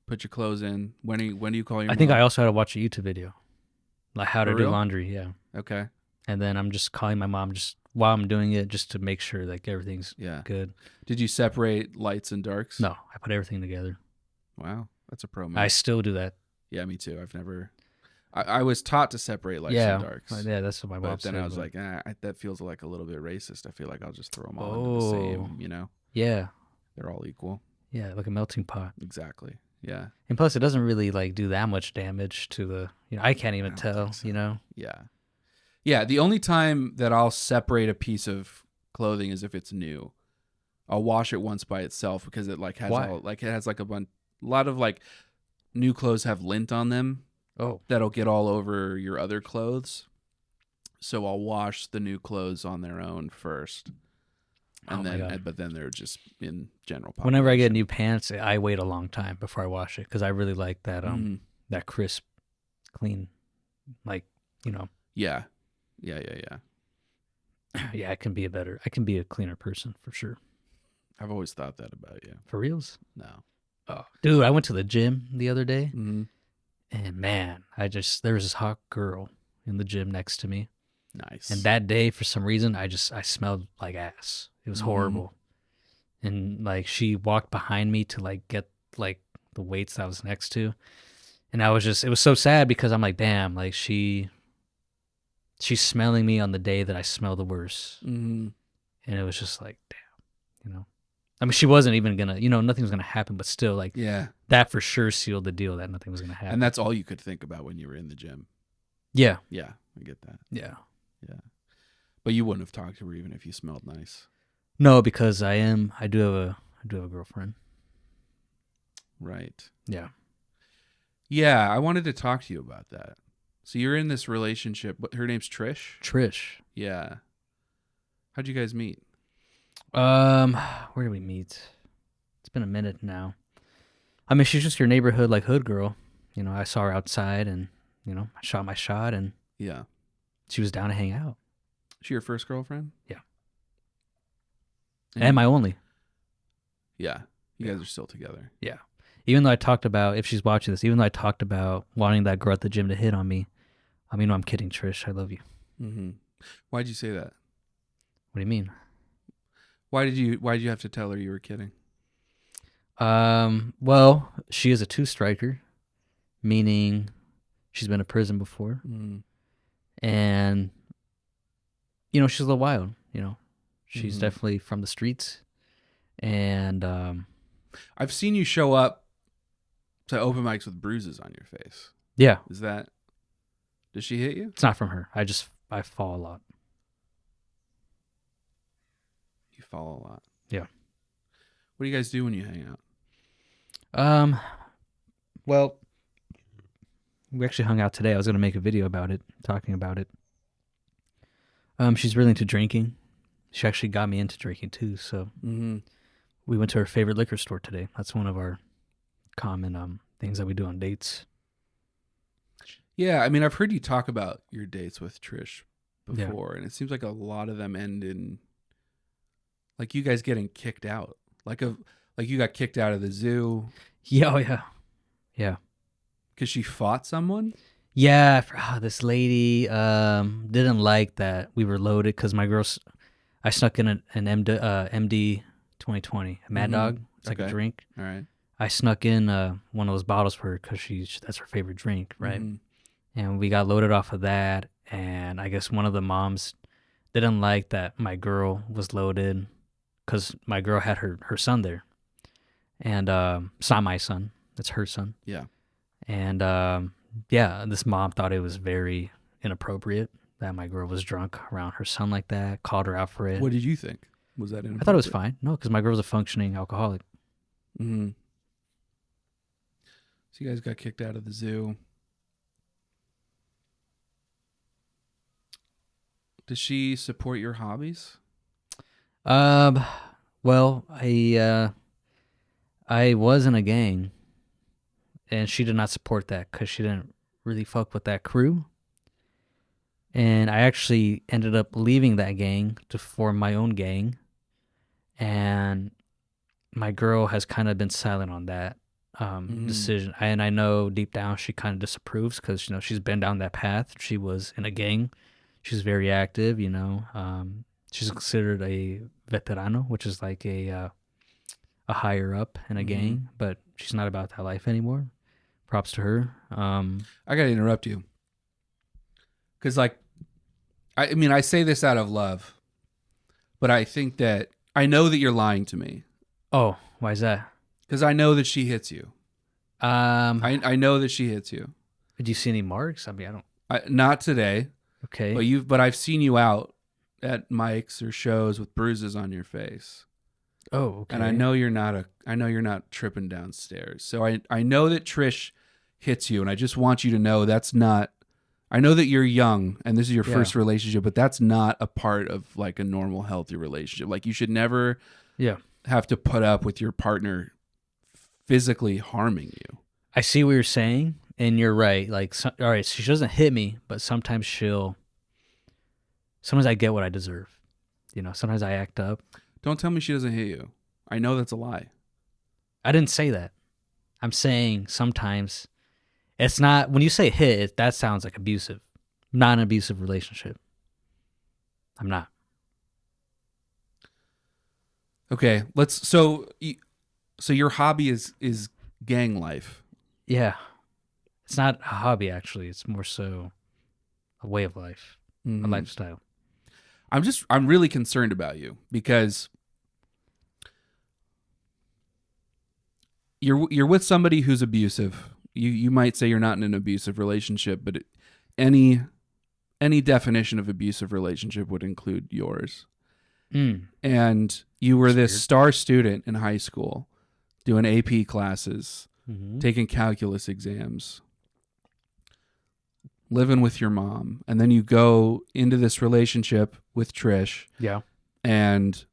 put your clothes in. When do you call your I think mom? I also had to watch a YouTube video, like how to For do real? laundry. Yeah. Okay. And then I'm just calling my mom just while I'm doing it, just to make sure like everything's Yeah. good. Did you separate lights and darks? No, I put everything together. Wow. That's a pro move. I still do that. Yeah, me too. I've never. I was taught to separate lights Yeah. and darks. Yeah, that's what my mom But then said. I was but- like, that feels like a little bit racist. I feel like I'll just throw them all into the same, yeah, they're all equal. yeah, like a melting pot. Exactly. Yeah. And plus, it doesn't really like do that much damage to the. I can't even I don't tell. think so. Yeah. Yeah. The only time that I'll separate a piece of clothing is if it's new. I'll wash it once by itself because it like has Why? it has like a lot of like new clothes have lint on them Oh. that'll get all over your other clothes. So I'll wash the new clothes on their own first. Oh And my then God. but then they're just in general population. Whenever I get new pants, I wait a long time before I wash it because I really like that that crisp, clean, like Yeah. yeah, I can be a cleaner person for sure. I've always thought that about you. For reals? No. Oh, dude, I went to the gym the other day, Mm-hmm. and man, there was this hot girl in the gym next to me, Nice. and that day for some reason I smelled like ass. It was Mhm. horrible, and like she walked behind me to like get like the weights that I was next to, and it was so sad because I'm like, damn, like she's smelling me on the day that I smell the worst, Mm-hmm. and it was just like, damn, I mean, she wasn't even gonna, nothing was gonna happen, but still, like, Yeah. that for sure sealed the deal that nothing was gonna happen. And that's all you could think about when you were in the gym. yeah, Yeah, I get that. yeah. But you wouldn't have talked to her even if you smelled nice. No, because I do have a girlfriend. Right. Yeah. Yeah, I wanted to talk to you about that. So you're in this relationship. Her name's Trish? Trish. Yeah. How'd you guys meet? Where did we meet? It's been a minute now. I mean, she's just your neighborhood like hood girl. You know, I saw her outside, and you know, I shot my shot, and Yeah. she was down to hang out. She your first girlfriend? Yeah. And my only. Yeah. You guys are still together. Yeah. Even though I talked about, if she's watching this, even though I talked about wanting that girl at the gym to hit on me, I mean, no, I'm kidding, Trish. I love you. Mm-hmm. Why'd you say that? What do you mean? Why'd you have to tell her you were kidding? Well, she is a two-striker, meaning she's been to prison before. Mm. And, you know, she's a little wild, you know. She's Mhm. definitely from the streets. And I've seen you show up to open mics with bruises on your face. yeah, Does she hit you? it's not from her. I fall a lot. You fall a lot. Yeah. What do you guys do when you hang out? Well, we actually hung out today. I was going to make a video about it, talking about it. She's really into drinking. She actually got me into drinking too. So we went to her favorite liquor store today. That's one of our common things that we do on dates. Yeah, I mean, I've heard you talk about your dates with Trish Yeah. before, and it seems like a lot of them end in like you guys getting kicked out. Like you got kicked out of the zoo. Yeah, oh yeah. Yeah. Because she fought someone? Yeah, this lady didn't like that we were loaded because I snuck in an MD 2020, a Mad Mhm. Dog. It's like a Okay. drink. All right. I snuck in one of those bottles for her because that's her favorite drink, right? Mhm. And we got loaded off of that. And I guess one of the moms didn't like that my girl was loaded because my girl had her son there. And it's not my son, it's her son. Yeah. And yeah, this mom thought it was very inappropriate that my girl was drunk around her son like that, called her out for it. What did you think? Was that inappropriate? I thought it was fine. No, because my girl's a functioning alcoholic. Mm-hmm. So you guys got kicked out of the zoo. Does she support your hobbies? Well, I was in a gang, and she did not support that because she didn't really fuck with that crew. And I actually ended up leaving that gang to form my own gang. And my girl has kind of been silent on that decision. And I know deep down she kind of disapproves because, you know, she's been down that path. She was in a gang. She's very active, you know. She's considered a veterano, which is like a higher up in a gang, but she's not about that life anymore. Props to her. I got to interrupt you. Because, like, I mean, I say this out of love, but I think that I know that you're lying to me. Oh, why is that? Because I know that she hits you. I know that she hits you. Did you see any marks? I mean, I don't. Not today. Okay. But I've seen you out at mics or shows with bruises on your face. Oh, okay. And I know you're not tripping downstairs. So I know that Trish hits you, and I just want you to know that's not. I know that you're young and this is your first relationship, but that's not a part of like a normal, healthy relationship. Like you should never have to put up with your partner physically harming you. I see what you're saying, and you're right. Like, all right, she doesn't hit me, but sometimes sometimes I get what I deserve. You know, sometimes I act up. Don't tell me she doesn't hit you. I know that's a lie. I didn't say that. I'm saying sometimes it's not, when you say hit, that sounds like abusive. Not an abusive relationship. I'm not. Okay, so your hobby is gang life. Yeah. It's not a hobby, actually. It's more so a way of life, a lifestyle. I'm really concerned about you because you're with somebody who's abusive. You might say you're not in an abusive relationship, but any definition of abusive relationship would include yours. And you were this star student in high school, doing AP classes, taking calculus exams. living with your mom, and then you go into this relationship with Trish, Yeah. and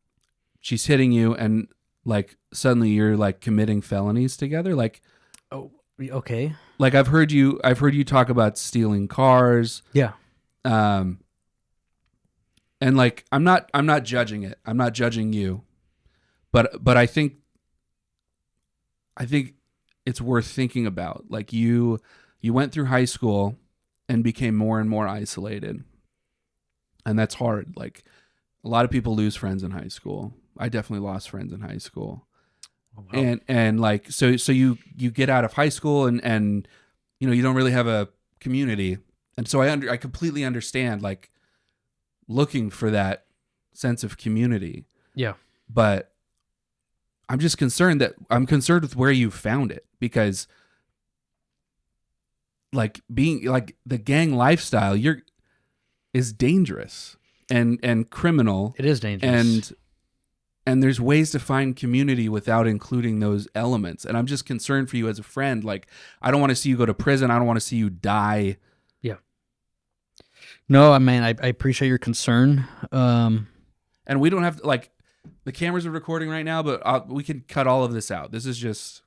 she's hitting you, and like suddenly you're like committing felonies together. Like, Oh, okay. like I've heard you talk about stealing cars. Yeah. And like I'm not judging it. I'm not judging you. But I think it's worth thinking about. Like you went through high school and became more and more isolated. And that's hard. Like a lot of people lose friends in high school. I definitely lost friends in high school. Oh, wow. And like so you get out of high school and you know you don't really have a community. And so I completely understand like looking for that sense of community. Yeah. But I'm concerned with where you found it, because like being like the gang lifestyle is dangerous and criminal. It is dangerous. And there's ways to find community without including those elements. And I'm just concerned for you as a friend. Like I don't want to see you go to prison. I don't want to see you die. Yeah. No, I mean I appreciate your concern. And we don't have to, like, the cameras are recording right now, but we can cut all of this out. This is just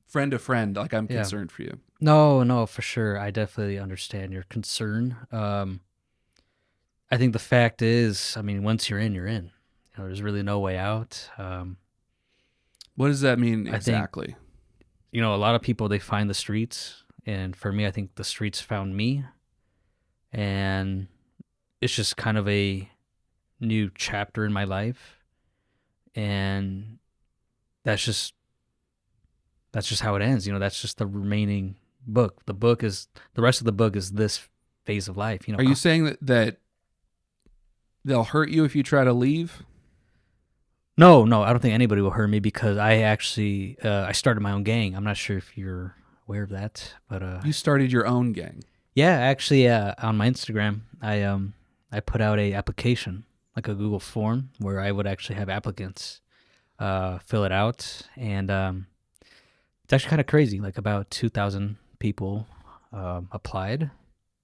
friend to friend. Like I'm concerned for you. No, for sure. I definitely understand your concern. I think the fact is, I mean, once you're in, you're in. You know, there's really no way out. What does that mean I think, exactly? You know, a lot of people, they find the streets. And for me, I think the streets found me. And it's just kind of a new chapter in my life. And that's just how it ends. You know, that's just the remaining book. The rest of the book is this phase of life. You know, are you saying that they'll hurt you if you try to leave? No, I don't think anybody will hurt me because I actually I started my own gang. I'm not sure if you're aware of that, but you started your own gang. Yeah, actually, on my Instagram, I put out a application, like a Google form, where I would actually have applicants fill it out, and it's actually kind of crazy. Like about 2,000 people applied,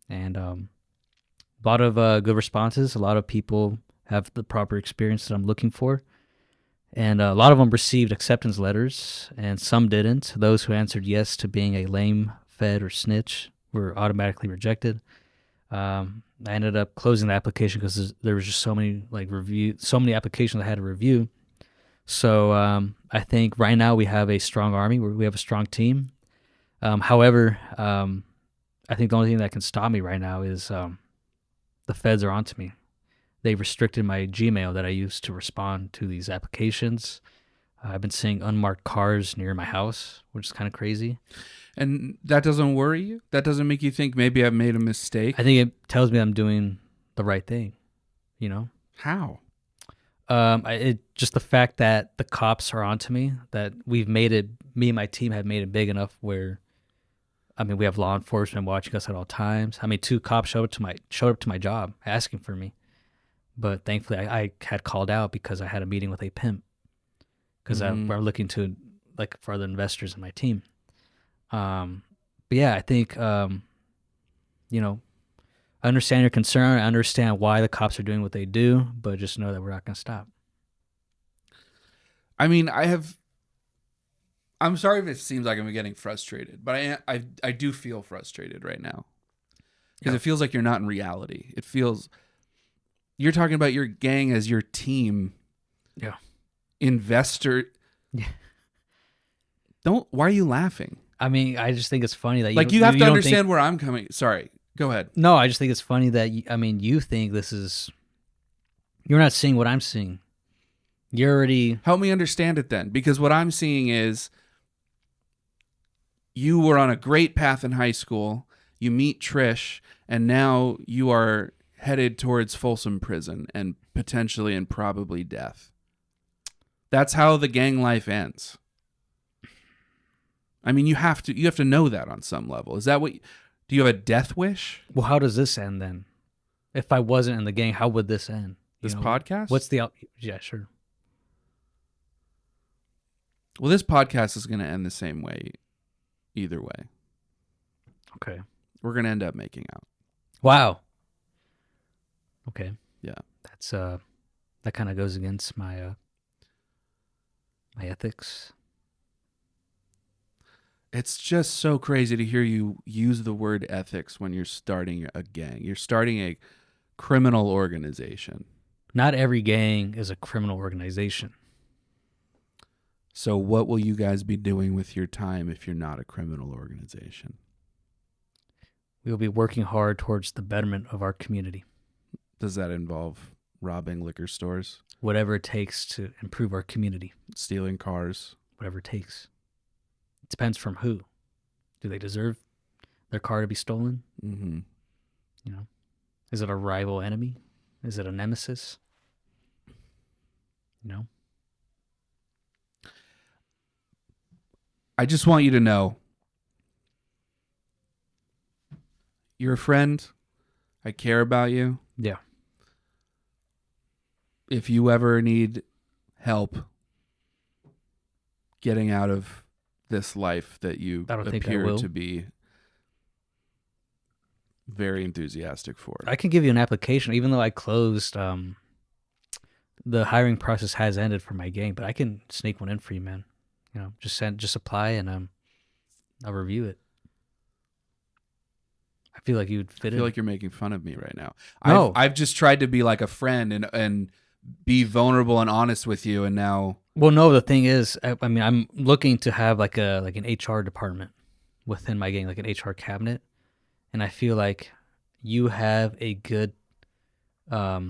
and a lot of good responses. A lot of people have the proper experience that I'm looking for. And a lot of them received acceptance letters, and some didn't. Those who answered yes to being a lame, fed, or snitch were automatically rejected. I ended up closing the application because there was just so many applications I had to review. So I think right now we have a strong army. We have a strong team. However, I think the only thing that can stop me right now is the feds are onto me. They restricted my Gmail that I used to respond to these applications. I've been seeing unmarked cars near my house, which is kind of crazy. And that doesn't worry you? That doesn't make you think maybe I've made a mistake? I think it tells me I'm doing the right thing, you know? How? Just the fact that the cops are onto me, that me and my team have made it big enough where, I mean, we have law enforcement watching us at all times. I mean, 2 cops showed up to my job asking for me. But thankfully, I had called out because I had a meeting with a pimp because we're looking to like for other investors in my team. But yeah, I think you know, I understand your concern. I understand why the cops are doing what they do, but just know that we're not going to stop. I mean, I'm sorry if it seems like I'm getting frustrated, but I do feel frustrated right now because it feels like you're not in reality. It feels. You're talking about your gang as your team. Yeah. Investor. Yeah. Why are you laughing? I mean, I just think it's funny that you have to understand where I'm coming. Sorry. Go ahead. No, I just think it's funny that, you think this is, you're not seeing what I'm seeing. You're already. Help me understand it then. Because what I'm seeing is you were on a great path in high school. You meet Trish and now you are headed towards Folsom Prison and potentially and probably death. That's how the gang life ends. I mean, you have to know that on some level. Is that what? Do you have a death wish? Well, how does this end then? If I wasn't in the gang, how would this end? This podcast? What's the? Yeah, sure. Well, this podcast is going to end the same way, either way. Okay. We're gonna end up making out. Wow. Okay. Yeah. That's that kind of goes against my my ethics. It's just so crazy to hear you use the word ethics when you're starting a gang. You're starting a criminal organization. Not every gang is a criminal organization. So what will you guys be doing with your time if you're not a criminal organization? We will be working hard towards the betterment of our community. Does that involve robbing liquor stores, Whatever it takes to improve our community. stealing cars? Whatever it takes. It depends from who. Do they deserve their car to be stolen? Mm-hmm. You know, is it a rival enemy? Is it a nemesis? You know, I just want you to know you're a friend. I care about you. yeah. If you ever need help getting out of this life that you I don't think I appear will. to be very enthusiastic for. I can give you an application, even though I closed. The hiring process has ended for my gang, but I can sneak one in for you, man. You know, just apply and I'll review it. I feel like you'd I fit feel in. like you're making fun of me right now. No. I've just tried to be like a friend and be vulnerable and honest with you, and now Well, no, the thing is, I mean, I'm looking to have like an HR department within my gang, like an HR cabinet, and I feel like you have a good. I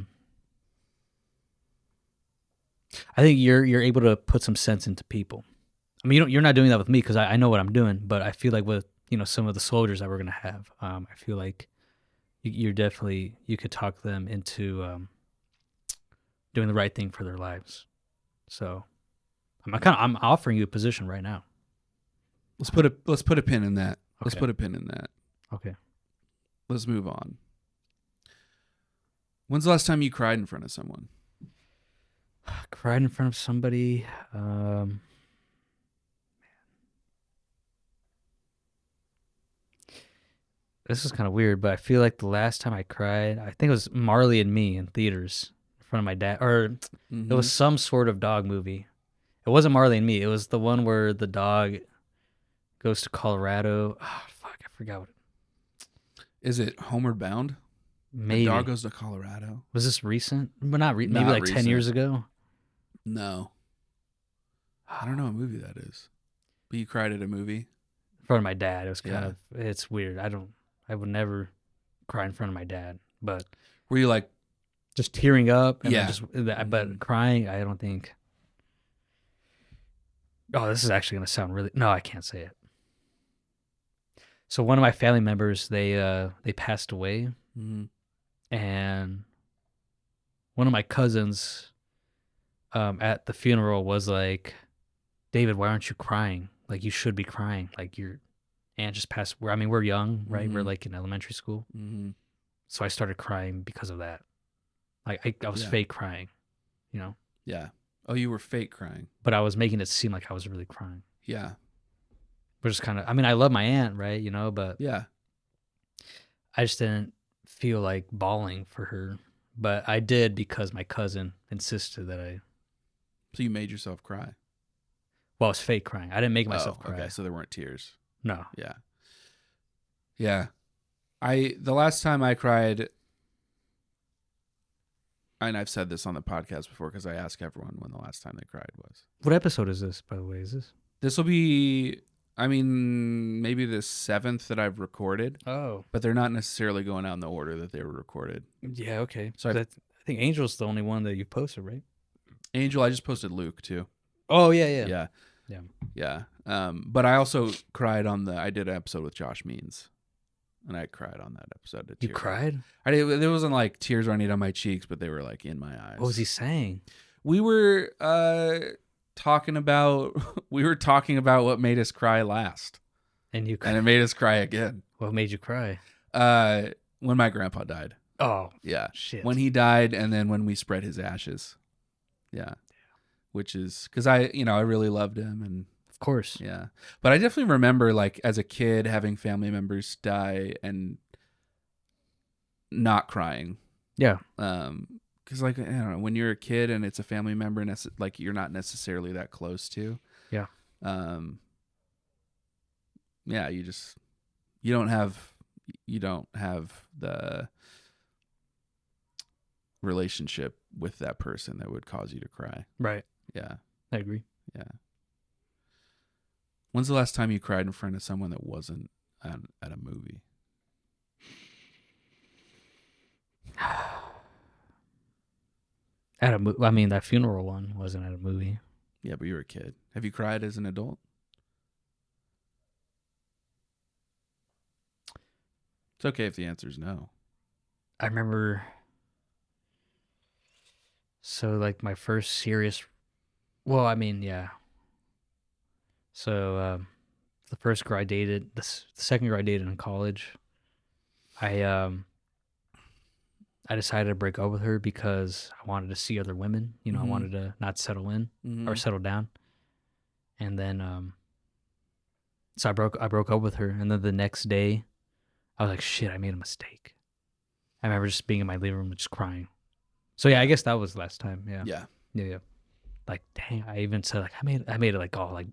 think you're able to put some sense into people. I mean, you're not doing that with me because I know what I'm doing, but I feel like with some of the soldiers that we're gonna have, I feel like you're definitely you could talk them into doing the right thing for their lives. So I'm offering you a position right now. let's put a pin in that. Let's Okay. put a pin in that. Okay. Let's move on. When's the last time you cried in front of someone? Cried in front of somebody. This is kind of weird, but I feel like the last time I cried, I think it was Marley and Me in theaters in front of my dad, or Mm-hmm. it was some sort of dog movie. It wasn't Marley and Me. It was the one where the dog goes to Colorado. Oh, fuck, I forgot what. Is it Homeward Bound? Maybe The dog goes to Colorado. was this recent? But not maybe Not like 10 years ago. No. I don't know what movie that is. But you cried at a movie? In front of my dad. It was kind Yeah. of. It's weird. I would never cry in front of my dad, but Were you like, just tearing up and then Yeah. just but Mhm. crying, I don't think. Oh, this is actually going to sound really. No, I can't say it. So one of my family members, they passed away, mhm. and one of my cousins at the funeral was like, "David, why aren't you crying? Like you should be crying. Like your aunt just passed." I mean, we're young, right? We're Mhm. like in elementary school. Mm-hmm. So I started crying because of that. Like I was Yeah. fake crying, you know, Yeah. Oh, you were fake crying. but I was making it seem like I was really crying. Yeah. Which is kind of, I mean, I love my aunt, right? But Yeah. I just didn't feel like bawling for her. But I did because my cousin insisted that So you made yourself cry. well, I was fake crying. I didn't make myself cry. Okay. So there weren't tears. No. Yeah. Yeah. The last time I cried, and I've said this on the podcast before because I ask everyone when the last time they cried was. What episode is this, by the way? Is this? This will be, maybe the 7th that I've recorded, Oh. but they're not necessarily going out in the order that they were recorded. Yeah, okay. So I think Angel's the only one that you posted, right? Angel, I just posted Luke too. Oh, yeah. Yeah. But I also cried I did an episode with Josh Means, and I cried on that episode. You cried? There wasn't like tears running down my cheeks, but they were like in my eyes. What was he saying? We were talking about what made us cry last, And you and cried. it made us cry again. What made you cry? When my grandpa died. Oh, Yeah. shit. When he died, and then when we spread his ashes. Yeah. Which is because I really loved him, and Of course. Yeah. But I definitely remember like as a kid having family members die and not crying. Yeah. Because like I don't know, when you're a kid and it's a family member and like you're not necessarily that close to. Yeah. Yeah, you don't have the relationship with that person that would cause you to cry. Right. Yeah. I agree. Yeah. When's the last time you cried in front of someone that wasn't at a movie? I mean, that funeral one wasn't at a movie. Yeah, but you were a kid. Have you cried as an adult? It's okay if the answer is no. I remember. So, like, my first serious. Well, I mean, yeah. So, the first girl I dated, the second girl I dated in college, I decided to break up with her because I wanted to see other women. You know, I wanted to not settle in or settle down. And then, so I broke up with her. And then the next day, I was like, shit, I made a mistake. I remember just being in my living room, just crying. So yeah, I guess that was the last time. Yeah. Yeah. Like, dang, I even said like I made it like all like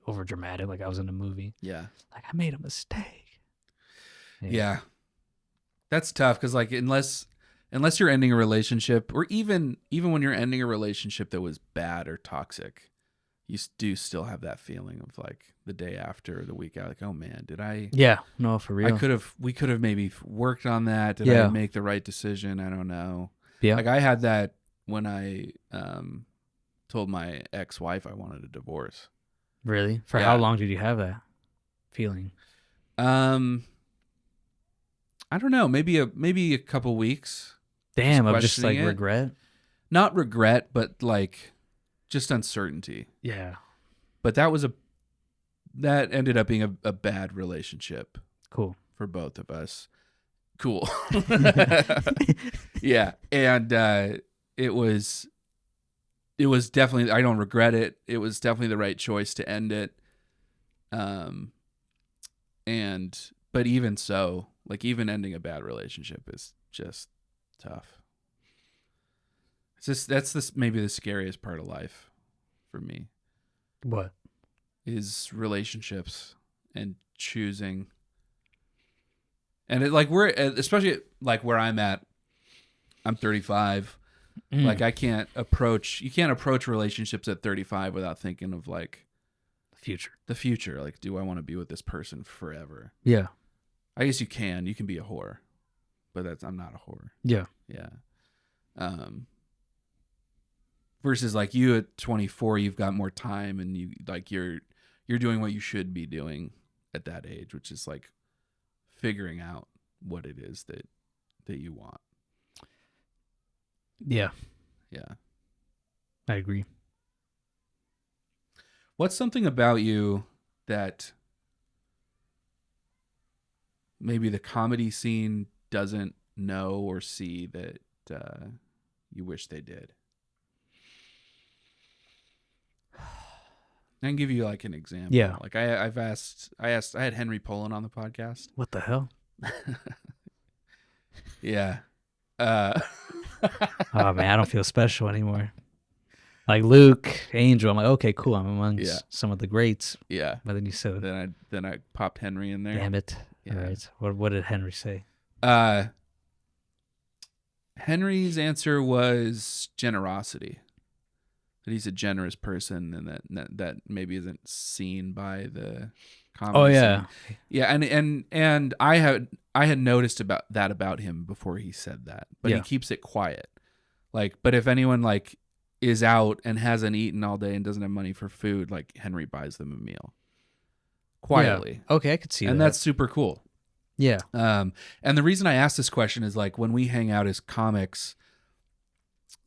over dramatic, like I was in a movie. Yeah. Like I made a mistake. Yeah. That's tough because like unless you're ending a relationship, or even when you're ending a relationship that was bad or toxic, you do still have that feeling of like the day after or the week out, like, oh man, did I? Yeah, no, for real. We could have maybe worked on that. Did I make the right decision? I don't know. Yeah. Like I had that when I told my ex-wife I wanted a divorce. Really? For how long did you have that feeling? I don't know. Maybe a couple weeks. Damn, of just like regret? Not regret, but like just uncertainty. Yeah. But that ended up being a bad relationship. Cool. For both of us. Cool. Yeah. And it was definitely, I don't regret it. It was definitely the right choice to end it. But even so, like even ending a bad relationship is just tough. That's maybe the scariest part of life for me. What? Is relationships and choosing. And it, like especially like where I'm at, I'm 35. Like you can't approach relationships at 35 without thinking of like the future. Like, do I want to be with this person forever? Yeah. I guess you can be a whore, but I'm not a whore. Yeah. Yeah. Versus like you at 24, you've got more time and you're doing what you should be doing at that age, which is like figuring out what it is that you want. Yeah. Yeah. I agree. What's something about you that maybe the comedy scene doesn't know or see that you wish they did? I can give you like an example. Yeah. Like I had Henry Poland on the podcast. What the hell? Yeah. Oh man, I don't feel special anymore. Like Luke, Angel, I'm like, okay, cool. I'm amongst some of the greats. Yeah. But then you said, then I popped Henry in there. Damn it! Yeah. All right. What did Henry say? Henry's answer was generosity. That he's a generous person, and that maybe isn't seen by the comedy. Oh yeah. Scene. Yeah, and I had noticed about him before he said that, but he keeps it quiet. Like, but if anyone like is out and hasn't eaten all day and doesn't have money for food, like Henry buys them a meal quietly. Yeah. Okay, I could see that. And that's super cool. Yeah. And the reason I asked this question is like when we hang out as comics,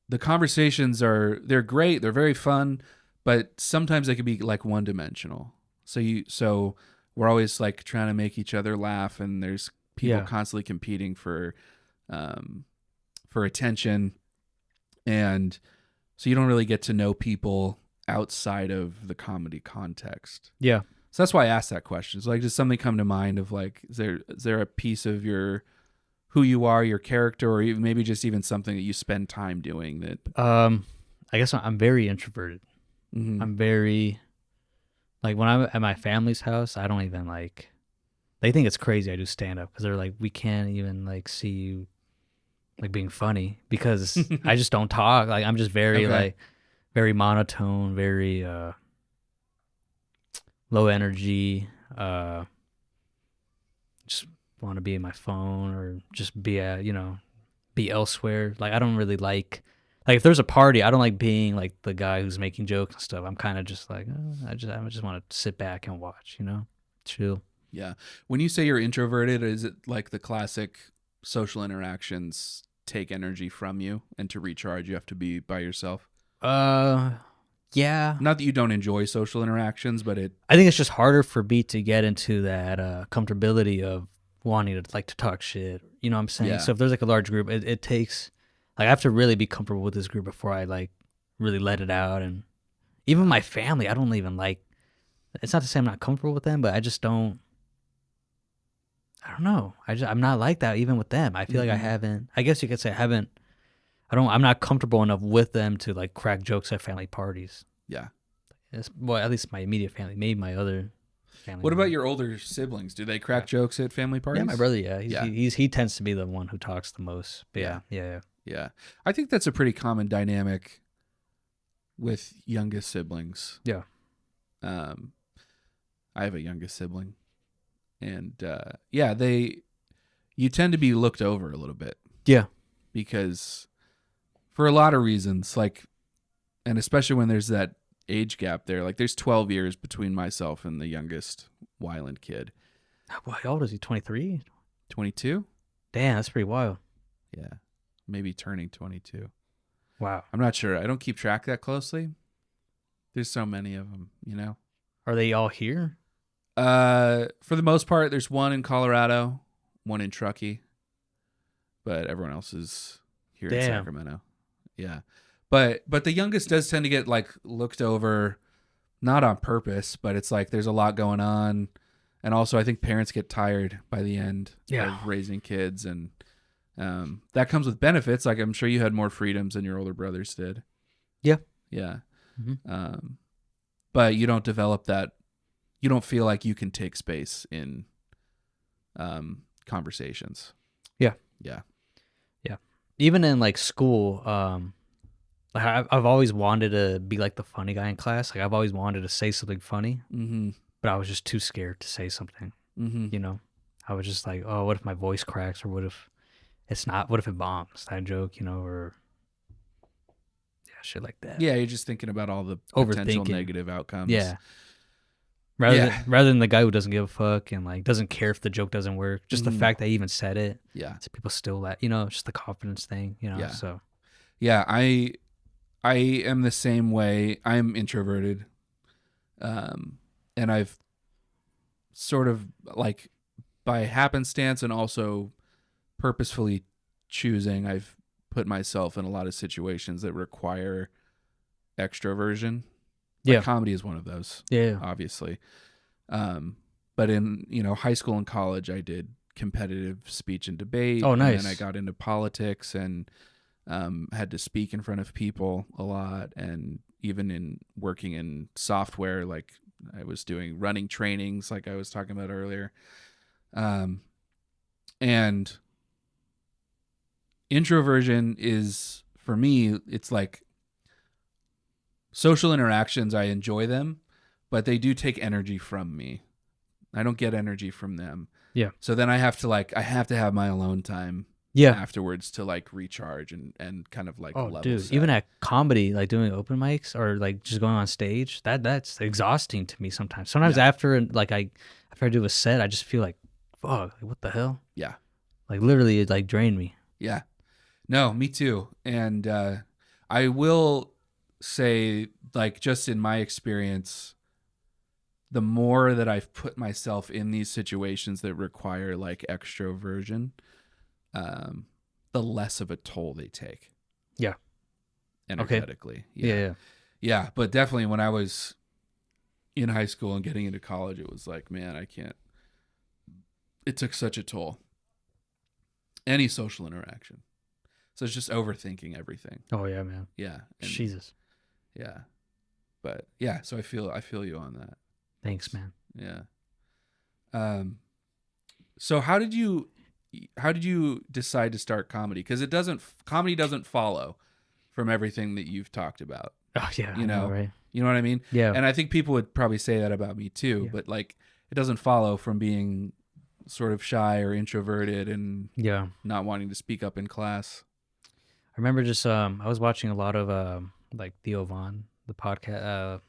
the conversations they're great, they're very fun, but sometimes they can be like one dimensional. So we're always like trying to make each other laugh, and there's people constantly competing for attention, and so you don't really get to know people outside of the comedy context? Yeah. So that's why I asked that question. It's like, does something come to mind of like, is there a piece of who you are, your character, or even maybe just even something that you spend time doing that? I guess I'm very introverted. Mm-hmm. I'm very, like, when I'm at my family's house, I don't even like, they think it's crazy I do stand up because they're like, we can't even like see you like being funny because I just don't talk. Like, I'm just very Okay. like very monotone, very low energy. Just want to be in my phone or just be be elsewhere. Like, I don't really like if there's a party, I don't like being like the guy who's making jokes and stuff. I'm kind of just like, I just want to sit back and watch, chill. Yeah. When you say you're introverted, is it like the classic social interactions take energy from you, and to recharge you have to be by yourself? Yeah. Not that you don't enjoy social interactions, but I think it's just harder for me to get into that comfortability of wanting to talk shit. You know what I'm saying? Yeah. So if there's like a large group, it takes like I have to really be comfortable with this group before I like really let it out. And even my family, I don't even like. It's not to say I'm not comfortable with them, but I just don't. I don't know. I'm not like that even with them. I feel like I haven't. I guess you could say I haven't. I'm not comfortable enough with them to like crack jokes at family parties. yeah. Well, at least my immediate family, maybe my other family. What about your older siblings? Do they crack jokes at family parties? Yeah, my brother. Yeah, Yeah. He tends to be the one who talks the most. But yeah. Yeah. I think that's a pretty common dynamic with youngest siblings. Yeah. I have a youngest sibling, and you tend to be looked over a little bit. Yeah. Because for a lot of reasons, like, and especially when there's that age gap there, like there's 12 years between myself and the youngest Weiland kid. How old is he? 23? 22? Damn, that's pretty wild. Yeah. Maybe turning 22. Wow. I'm not sure. I don't keep track that closely. There's so many of them, Are they all here? For the most part, there's one in Colorado, one in Truckee, but everyone else is here in Sacramento. Yeah. But the youngest does tend to get like looked over, not on purpose, but it's like there's a lot going on. And also I think parents get tired by the end of raising kids, and that comes with benefits. Like, I'm sure you had more freedoms than your older brothers did. Yeah. Yeah. Mm-hmm. But you don't develop that. You don't feel like you can take space in conversations. Yeah. Yeah. Yeah. Even in like school, like I've always wanted to be like the funny guy in class. Like, I've always wanted to say something funny, but I was just too scared to say something. I was just like, oh, what if my voice cracks, or what if it's not? What if it bombs? That joke, or shit like that. Yeah, you're just thinking about all the potential negative outcomes. Yeah. Rather than the guy who doesn't give a fuck and like doesn't care if the joke doesn't work, just the fact that he even said it. Yeah. So people still let just the confidence thing. Yeah. So. Yeah, I am the same way. I'm introverted, and I've sort of like by happenstance and also purposefully choosing, I've put myself in a lot of situations that require extroversion. Like, comedy is one of those. Yeah, obviously. But in high school and college, I did competitive speech and debate. Oh, nice. And then I got into politics and had to speak in front of people a lot. And even in working in software, like I was doing running trainings, like I was talking about earlier. And introversion is, for me, it's like social interactions. I enjoy them, but they do take energy from me. I don't get energy from them. Yeah. So then I have to have my alone time. Yeah. Afterwards to like recharge and kind of like level dude, set. Even at comedy, like doing open mics or like just going on stage, that's exhausting to me sometimes. Sometimes after I do a set, I just feel like, fuck, like, what the hell? Yeah. Like literally it like drained me. Yeah. No, me too. And I will say, like, just in my experience, the more that I've put myself in these situations that require like extroversion, the less of a toll they take. Yeah. Energetically. Okay. Yeah. Yeah, but definitely when I was in high school and getting into college, it was like, man, I can't. It took such a toll. Any social interaction. So it's just overthinking everything. Oh yeah, man. Yeah. And Jesus. yeah. But yeah, so I feel you on that. Thanks, man. Yeah. So how did you decide to start comedy? Because comedy doesn't follow from everything that you've talked about. Oh yeah, You I know, right? You know what I mean? Yeah. And I think people would probably say that about me too, Yeah. but like it doesn't follow from being sort of shy or introverted and Yeah. not wanting to speak up in class. I remember just I was watching a lot of like Theo Von, the podcast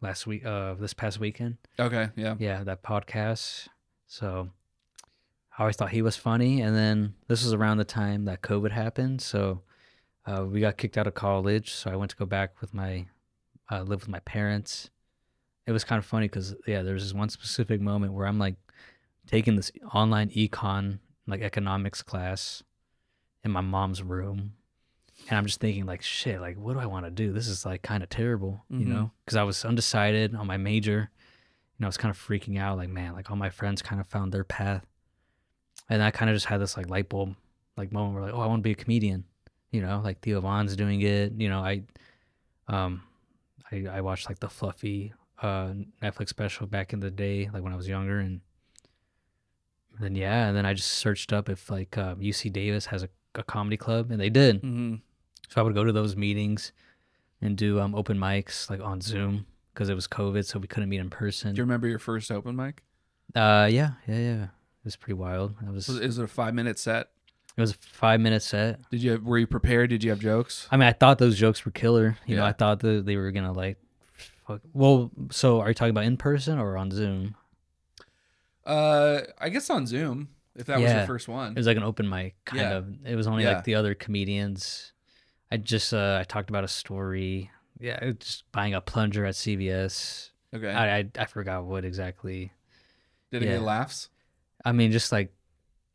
last week this past weekend. Okay, yeah. Yeah, that podcast. So I always thought he was funny, and then this was around the time that COVID happened, so we got kicked out of college, so I went to go back with my live with my parents. It was kind of funny because there's this one specific moment where I'm like taking this online econ like economics class in my mom's room, and I'm just thinking like, shit, like what do I want to do? This is like kind of terrible, you know, because I was undecided on my major. I was kind of freaking out, like, man, like all my friends kind of found their path, and I kind of just had this like light bulb like moment where like, oh, I want to be a comedian, like Theo Von's doing it. I watched like the Fluffy Netflix special back in the day, like when I was younger, and then I just searched up if like UC Davis has a comedy club, and they did. Mm-hmm. So I would go to those meetings and do open mics like on Zoom because it was COVID, so we couldn't meet in person. Do you remember your first open mic? Yeah. It was pretty wild. Is it a 5-minute set? It was a 5-minute set. Were you prepared? Did you have jokes? I mean, I thought those jokes were killer. You know, Yeah. I thought that they were gonna like, fuck. Well, so are you talking about in person or on Zoom? I guess on Zoom, if that was your first one. It was like an open mic kind Yeah. of. It was only Yeah. like the other comedians. I just I talked about a story. Yeah, it was just buying a plunger at CVS. Okay. I forgot what exactly. Did it get laughs? I mean, just like,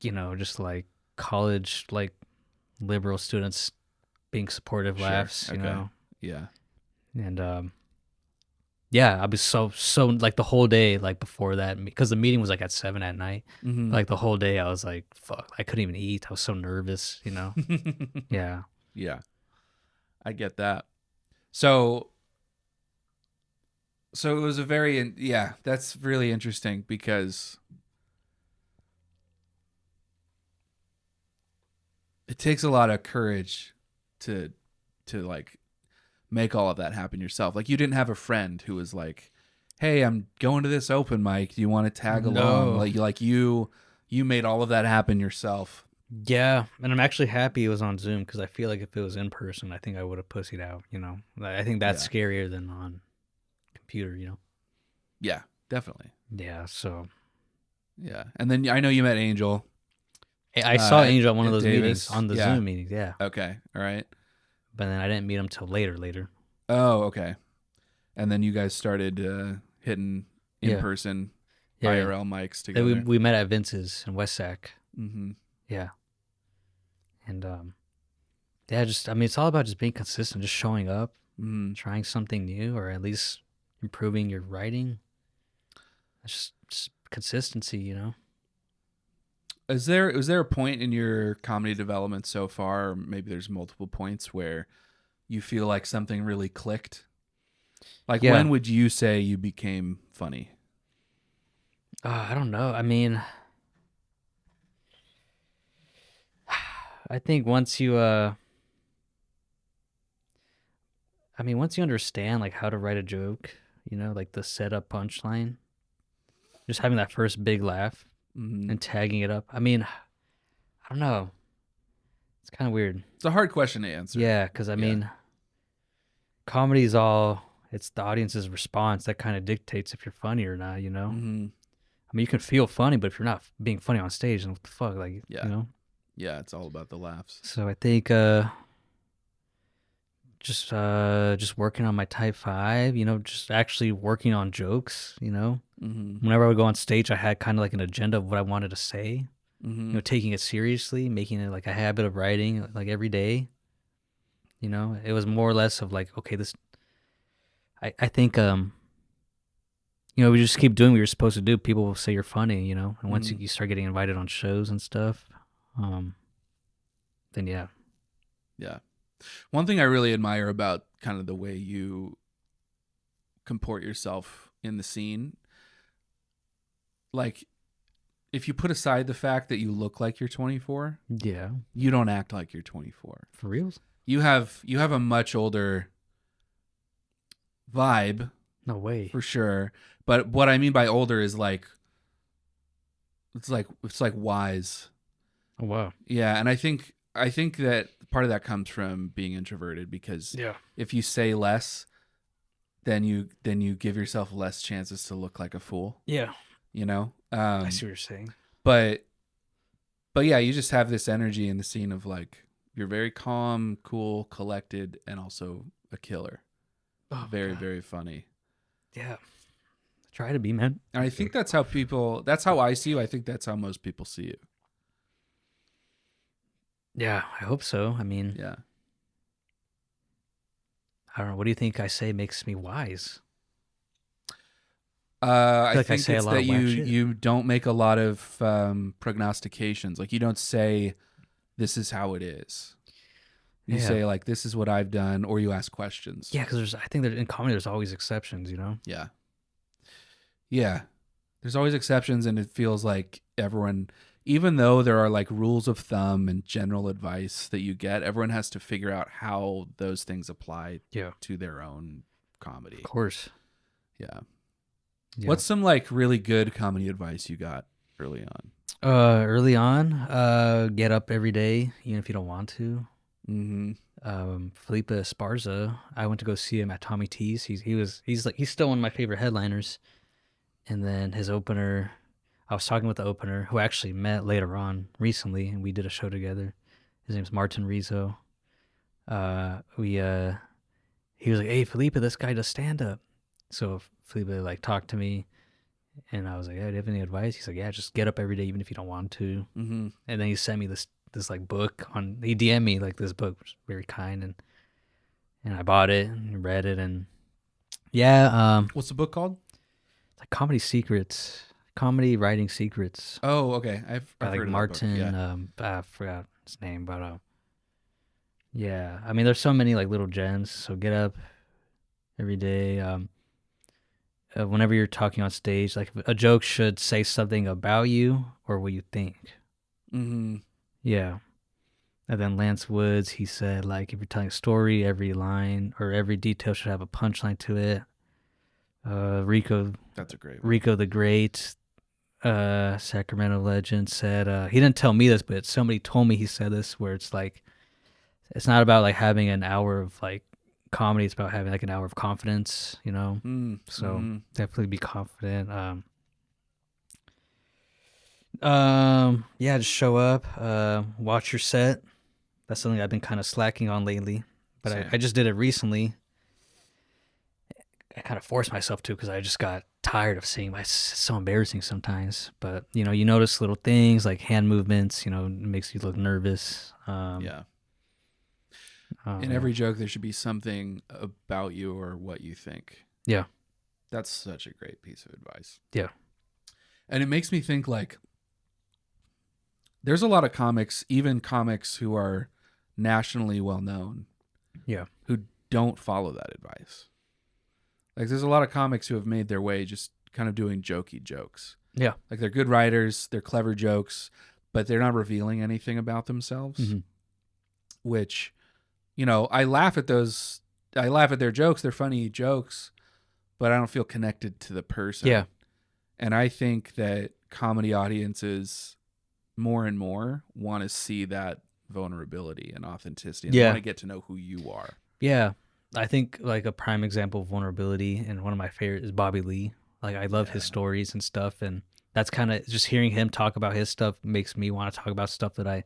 just like college, like liberal students being supportive Sure. laughs, you Okay. know? Yeah. And, I was so like the whole day, like before that, because the meeting was like at 7 at night. Mm-hmm. Like the whole day I was like, fuck, I couldn't even eat. I was so nervous, Yeah. Yeah. I get that. So it was that's really interesting because it takes a lot of courage to like make all of that happen yourself. Like you didn't have a friend who was like, "Hey, I'm going to this open mic. Do you want to tag along?" Like you made all of that happen yourself. Yeah, and I'm actually happy it was on Zoom because I feel like if it was in person, I think I would have pussied out, I think that's scarier than on computer, Yeah, definitely. Yeah, so. Yeah. And then I know you met Angel. I saw Angel at one of at those Davis. meetings, on the Yeah. Zoom meetings, yeah. Okay. All right. But then I didn't meet him till later. Oh, okay. And then you guys started hitting in person IRL mics together. Then we met at Vince's in West Sac. Mm-hmm. Yeah. And it's all about just being consistent, just showing up, trying something new, or at least improving your writing. It's just consistency, Was there a point in your comedy development so far, or maybe there's multiple points where you feel like something really clicked? Like when would you say you became funny? I don't know. I mean, I think once you understand like how to write a joke, like the setup punchline, just having that first big laugh and tagging it up. I mean, I don't know. It's kind of weird. It's a hard question to answer. Yeah, because I mean, comedy is it's the audience's response that kind of dictates if you're funny or not, Mm-hmm. I mean, you can feel funny, but if you're not being funny on stage, then what the fuck, like, Yeah, it's all about the laughs. So I think just working on my type 5, just actually working on jokes, Mm-hmm. Whenever I would go on stage, I had kind of like an agenda of what I wanted to say, Mm-hmm. taking it seriously, making it like a habit of writing like every day. It was more or less of like, okay, I think we just keep doing what you're supposed to do. People will say you're funny, and once Mhm. you start getting invited on shows and stuff, then yeah. Yeah. One thing I really admire about kind of the way you comport yourself in the scene, like if you put aside the fact that you look like you're 24, Yeah. you don't act like you're 24. For reals? You have a much older vibe No way. for sure. But what I mean by older is like it's like wise. Oh wow. Yeah, and I think that part of that comes from being introverted, because Yeah. if you say less, then you give yourself less chances to look like a fool, Yeah. you know? I see what you're saying. But yeah, you just have this energy in the scene of like you're very calm, cool, collected, and also a killer. Oh, Very, God. very funny. Yeah. Try to be, man. And I think that's how I see you. I think that's how most people see you. Yeah, I hope so. I mean, Yeah. I don't know. What do you think I say makes me wise? I like I think say a it's lot that of whack shit. you don't make a lot of prognostications. Like you don't say this is how it is. You Yeah. say like this is what I've done, or you ask questions. Yeah, because I think that in comedy there's always exceptions, Yeah. Yeah. There's always exceptions, and it feels like everyone, even though there are like rules of thumb and general advice that you get, everyone has to figure out how those things apply Yeah. to their own comedy. Of course. Yeah. Yeah. What's some like really good comedy advice you got early on? Early on, get up every day, even if you don't want to. Mm-hmm. Felipe Esparza, I went to go see him at Tommy T's. He's still one of my favorite headliners. And then his opener, I was talking with the opener, who I actually met later on recently, and we did a show together. His name's Martin Rizzo. He was like, "Hey Felipe, this guy does stand up." So Felipe like talked to me, and I was like, "Yeah, do you have any advice?" He's like, "Yeah, just get up every day, even if you don't want to." Mm-hmm. And then he sent me this like book on. He DM'd me like this book, which was very kind, and I bought it and read it, and yeah, What's the book called? it's like comedy writing secrets. Oh, okay. By I've like heard of Martin, that book. I forgot his name, but yeah. I mean, there's so many like little gems. So get up every day. Whenever you're talking on stage, like a joke should say something about you or what you think. Yeah. Mm-hmm. Yeah. And then Lance Woods, he said like if you're telling a story, every line or every detail should have a punchline to it. That's a great one. Rico the Great, Sacramento legend, said he didn't tell me this, but somebody told me he said this, where it's like it's not about like having an hour of like comedy, it's about having like an hour of confidence, so definitely be confident. Yeah, just show up, watch your set. That's something I've been kind of slacking on lately, but I just did it recently. I kind of forced myself to, because I just got tired of seeing it's so embarrassing sometimes. But you notice little things like hand movements. It makes you look nervous. Yeah. In every joke, there should be something about you or what you think. Yeah. That's such a great piece of advice. Yeah. And it makes me think like there's a lot of comics, even comics who are nationally well known, Yeah. who don't follow that advice. Like there's a lot of comics who have made their way just kind of doing jokey jokes. Yeah. Like they're good writers, they're clever jokes, but they're not revealing anything about themselves. Mm-hmm. Which, I laugh at those. I laugh at their jokes. They're funny jokes, but I don't feel connected to the person. Yeah. And I think that comedy audiences more and more want to see that vulnerability and authenticity, and they want to get to know who you are. Yeah. I think like a prime example of vulnerability, and one of my favorite, is Bobby Lee. Like I love his stories and stuff, and that's kind of just hearing him talk about his stuff makes me want to talk about stuff that I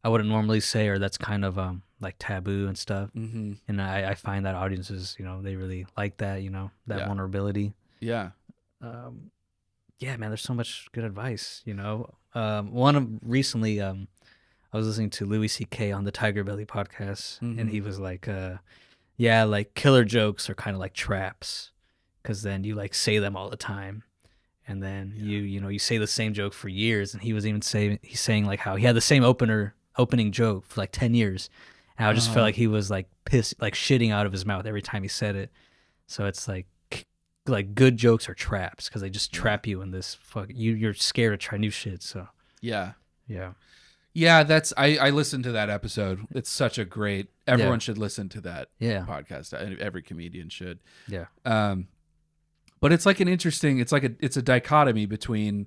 wouldn't normally say, or that's kind of like taboo and stuff. Mm-hmm. And I find that audiences, they really like that, that vulnerability. Yeah. Yeah, man, there's so much good advice, recently, I was listening to Louis C.K. on the Tiger Belly podcast, and he was like, Yeah, like killer jokes are kind of like traps, because then you like say them all the time, and then you say the same joke for years. And he's saying like how he had the same opening joke for like 10 years, and I just felt like he was like pissed, like shitting out of his mouth every time he said it. So it's like good jokes are traps because they just trap you in this you're scared to try new shit. So Yeah. yeah. Yeah, that's I listened to that episode. It's such a great. Everyone should listen to that podcast. Every comedian should. Yeah. But it's like it's a dichotomy between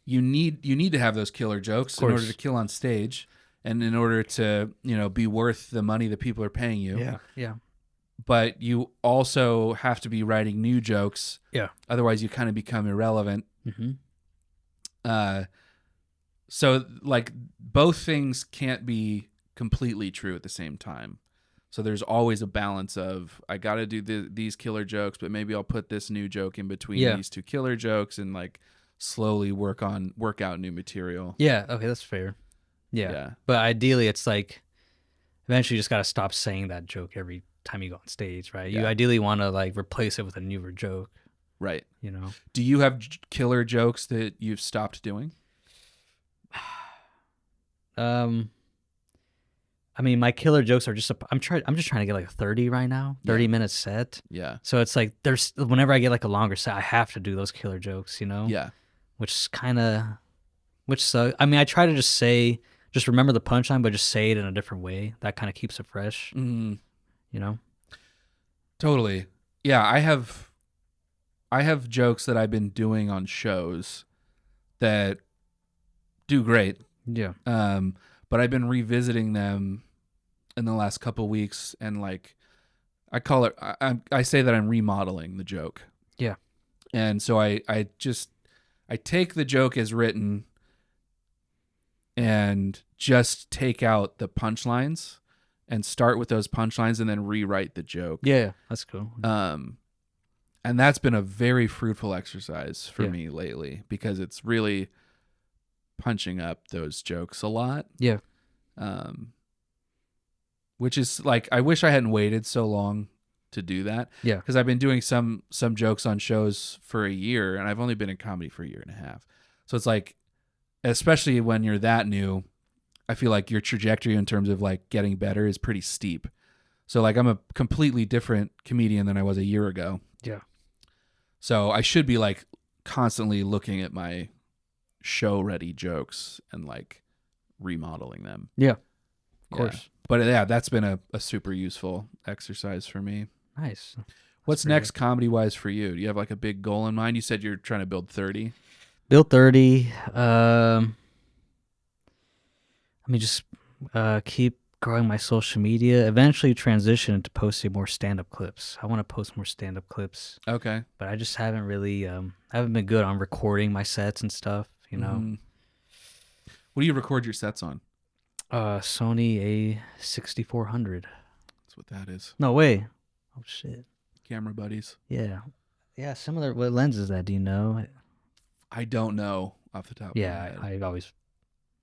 you need to have those killer jokes in order to kill on stage and in order to, be worth the money that people are paying you. Yeah. Yeah. But you also have to be writing new jokes. Yeah. Otherwise you kind of become irrelevant. Mm-hmm. So like both things can't be completely true at the same time. So there's always a balance of I got to do these killer jokes, but maybe I'll put this new joke in between these two killer jokes and like slowly work out new material. Yeah. Okay, that's fair. Yeah. But ideally, it's like eventually you just got to stop saying that joke every time you go on stage, right? You ideally want to like replace it with a newer joke. Right. Do you have killer jokes that you've stopped doing? I mean, my killer jokes are just I'm just trying to get like a 30 right now, 30-minute set. Yeah. So it's like whenever I get like a longer set, I have to do those killer jokes, Yeah. Which sucks. I mean, I try to just remember the punchline, but just say it in a different way. That kind of keeps it fresh. Mm. Totally. Yeah, I have jokes that I've been doing on shows that do great. Yeah. But I've been revisiting them in the last couple weeks, and like I call it, I say that I'm remodeling the joke. Yeah. And so I take the joke as written and just take out the punchlines and start with those punchlines and then rewrite the joke. Yeah, that's cool. And that's been a very fruitful exercise for me lately because it's really punching up those jokes a lot. Yeah. Which is like, I wish I hadn't waited so long to do that. Yeah. Because I've been doing some jokes on shows for a year, and I've only been in comedy for a year and a half. So it's like, especially when you're that new, I feel like your trajectory in terms of like getting better is pretty steep. So like I'm a completely different comedian than I was a year ago. Yeah. So I should be like constantly looking at my show ready jokes and like remodeling them. Yeah. Of course. But yeah, that's been a super useful exercise for me. Nice. What's next comedy wise for you? Do you have like a big goal in mind? You said you're trying to build 30. Build 30. I mean, just keep growing my social media. Eventually transition into posting more stand-up clips. I want to post more stand-up clips. Okay. But I just haven't really, haven't been good on recording my sets and stuff, Mm-hmm. What do you record your sets on? Sony A6400. That's what that is. No way. Oh, shit. Camera buddies. Yeah. Yeah, similar. What lens is that? Do you know? I don't know off the top of my head.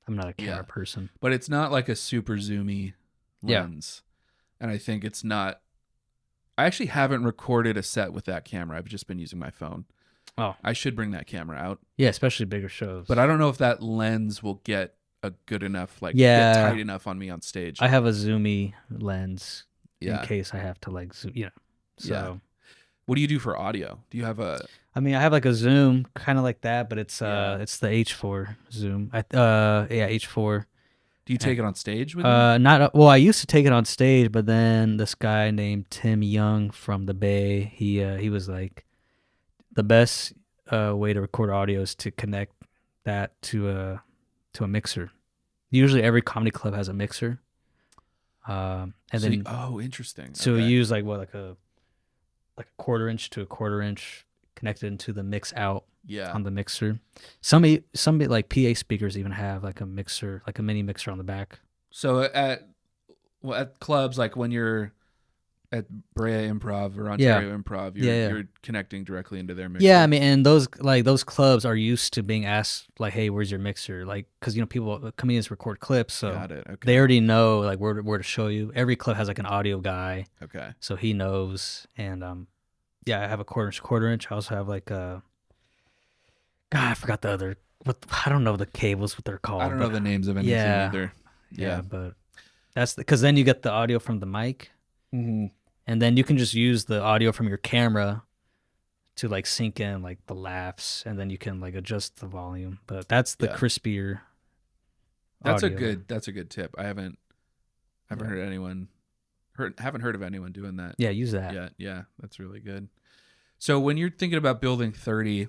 I'm not a camera person. But it's not like a super zoomy lens. Yeah. And I think it's not. I actually haven't recorded a set with that camera. I've just been using my phone. Oh. I should bring that camera out. Yeah, especially bigger shows. But I don't know if that lens will get a good enough, get tight enough on me on stage. I have a zoomy lens in case I have to like zoom, So. Yeah. What do you do for audio? Do you have a? I mean, I have like a zoom, kind of like that, but it's the H4 zoom. H4. Do you take it on stage with you? I used to take it on stage, but then this guy named Tim Young from the Bay, he was like, the best way to record audio is to connect that to a mixer. Usually every comedy club has a mixer. Interesting. So we use like a 1/4 inch to a 1/4 inch connected into the mix out on the mixer. Some like PA speakers even have like a mixer, like a mini mixer on the back. So at clubs, like when you're at Brea Improv or Ontario Improv, you're connecting directly into their mixer. Yeah, I mean, and those clubs are used to being asked like, "Hey, where's your mixer?" Like, because comedians record clips, so Got it. Okay. they already know like where to show you. Every club has like an audio guy, Okay. so he knows. And I have a quarter inch. I also have like a God, I forgot the other. I don't know the cables what they're called. I don't know the names of anything either. Yeah, but that's because then you get the audio from the mic. Mm-hmm. And then you can just use the audio from your camera to like sync in like the laughs, and then you can like adjust the volume. But that's the crispier. That's audio. That's a good tip. I haven't heard of anyone doing that. Yeah, use that. Yeah, yeah, that's really good. So when you're thinking about building 30,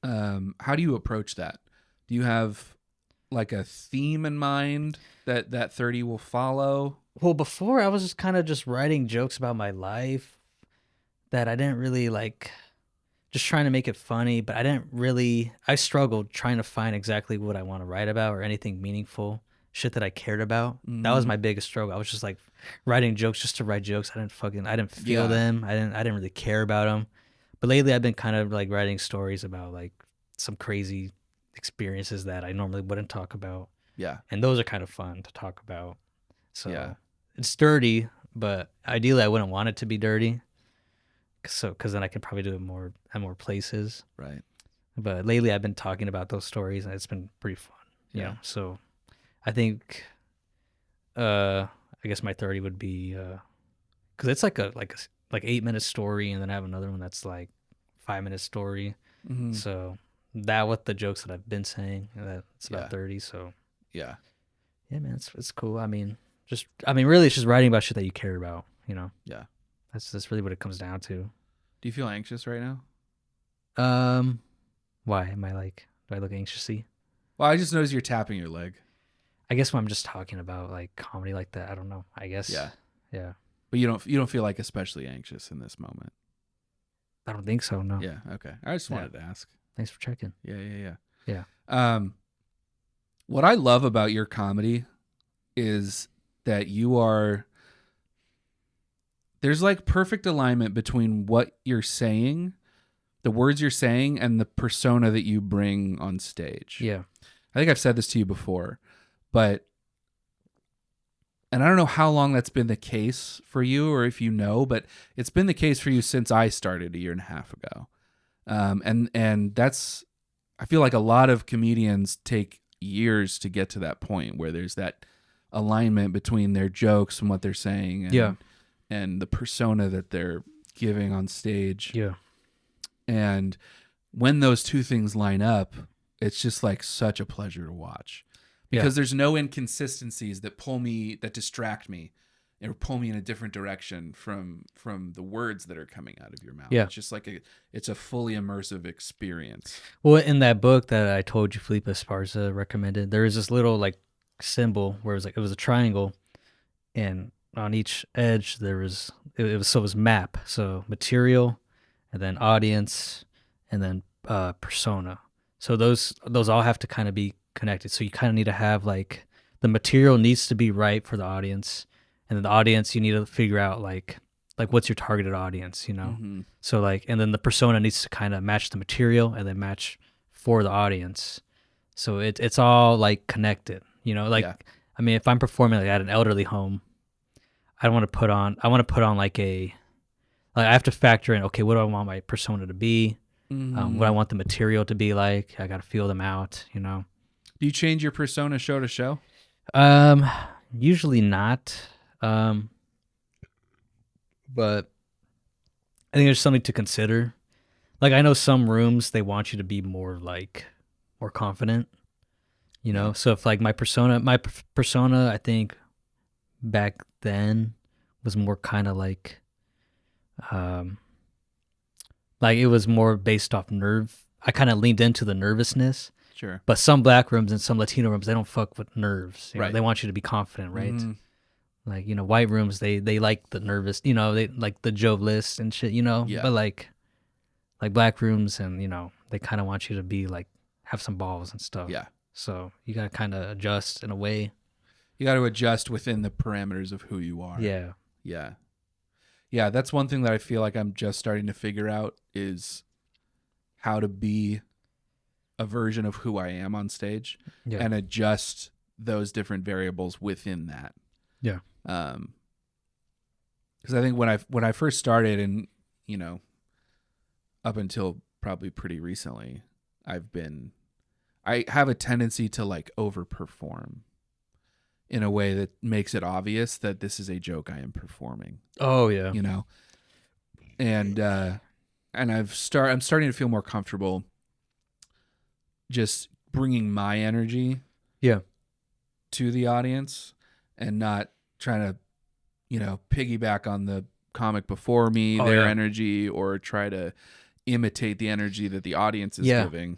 how do you approach that? Do you have like a theme in mind that 30 will follow? Well, before I was just kind of just writing jokes about my life that I didn't really like, just trying to make it funny, but I struggled trying to find exactly what I want to write about or anything meaningful, shit that I cared about. That was my biggest struggle. I was just like writing jokes just to write jokes. I didn't feel them. I didn't really care about them. But lately I've been kind of like writing stories about like some crazy experiences that I normally wouldn't talk about. Yeah. And those are kind of fun to talk about. So it's dirty, but ideally I wouldn't want it to be dirty. Because then I could probably do it more at more places. Right. But lately I've been talking about those stories and it's been pretty fun. You know? So I think, I guess my 30 would be, because it's like a 8-minute story, and then I have another one that's like 5-minute story. Mm-hmm. So that with the jokes that I've been saying, that's about 30. So yeah, man, it's cool. I mean, really, it's just writing about shit that you care about. You know. Yeah. That's really what it comes down to. Do you feel anxious right now? Why am I like? Do I look anxiously? Well, I just noticed you're tapping your leg. I guess when I'm just talking about like comedy like that, I don't know. I guess. Yeah. Yeah. But you don't feel like especially anxious in this moment. I don't think so. No. Yeah. Okay. I just wanted to ask. Thanks for checking. Yeah. What I love about your comedy is that there's like perfect alignment between what you're saying, the words you're saying, and the persona that you bring on stage. Yeah. I think I've said this to you before, and I don't know how long that's been the case for you or if you know, but it's been the case for you since I started 1.5 years ago. And that's, I feel like a lot of comedians take years to get to that point where there's that alignment between their jokes and what they're saying and the persona that they're giving on stage. Yeah. And when those two things line up, it's just like such a pleasure to watch because there's no inconsistencies that distract me or pull me in a different direction from the words that are coming out of your mouth. Yeah. It's just like it's a fully immersive experience. Well, in that book that I told you, Felipe Esparza recommended, there is this little like symbol where it was a triangle, and on each edge there was it was map, so material, and then audience, and then persona. So those all have to kind of be connected. So you kind of need to have like the material needs to be right for the audience, and then the audience you need to figure out like what's your targeted audience, you know? Mm-hmm. So like, and then the persona needs to kind of match the material and then match for the audience. So it's all like connected, you know? Like, I mean, if I'm performing like at an elderly home, I want to put on like I have to factor in, okay, what do I want my persona to be? Mm-hmm. What I want the material to be like. I got to feel them out, you know? Do you change your persona show to show? Usually not. But I think there's something to consider. Like, I know some rooms, they want you to be more confident, you know? So if like my persona, I think back then was more kind of like it was more based off nerve. I kind of leaned into the nervousness. Sure. But some black rooms and some Latino rooms, they don't fuck with nerves. You know? Right. They want you to be confident, right? Mm-hmm. Like, you know, white rooms, they like the nervous, you know, they like the Joe List and shit, you know? Yeah. But like black rooms and, you know, they kind of want you to be like, have some balls and stuff. Yeah. So you got to kind of adjust in a way. You got to adjust within the parameters of who you are. Yeah. Yeah. Yeah, that's one thing that I feel like I'm just starting to figure out is how to be a version of who I am on stage Yeah. and adjust those different variables within that. Yeah. Because I think when I first started, and up until probably pretty recently, I have a tendency to like overperform in a way that makes it obvious that this is a joke I am performing. Oh yeah. And I'm starting to feel more comfortable just bringing my energy Yeah. to the audience and not trying to piggyback on the comic before me, their energy, or try to imitate the energy that the audience is giving.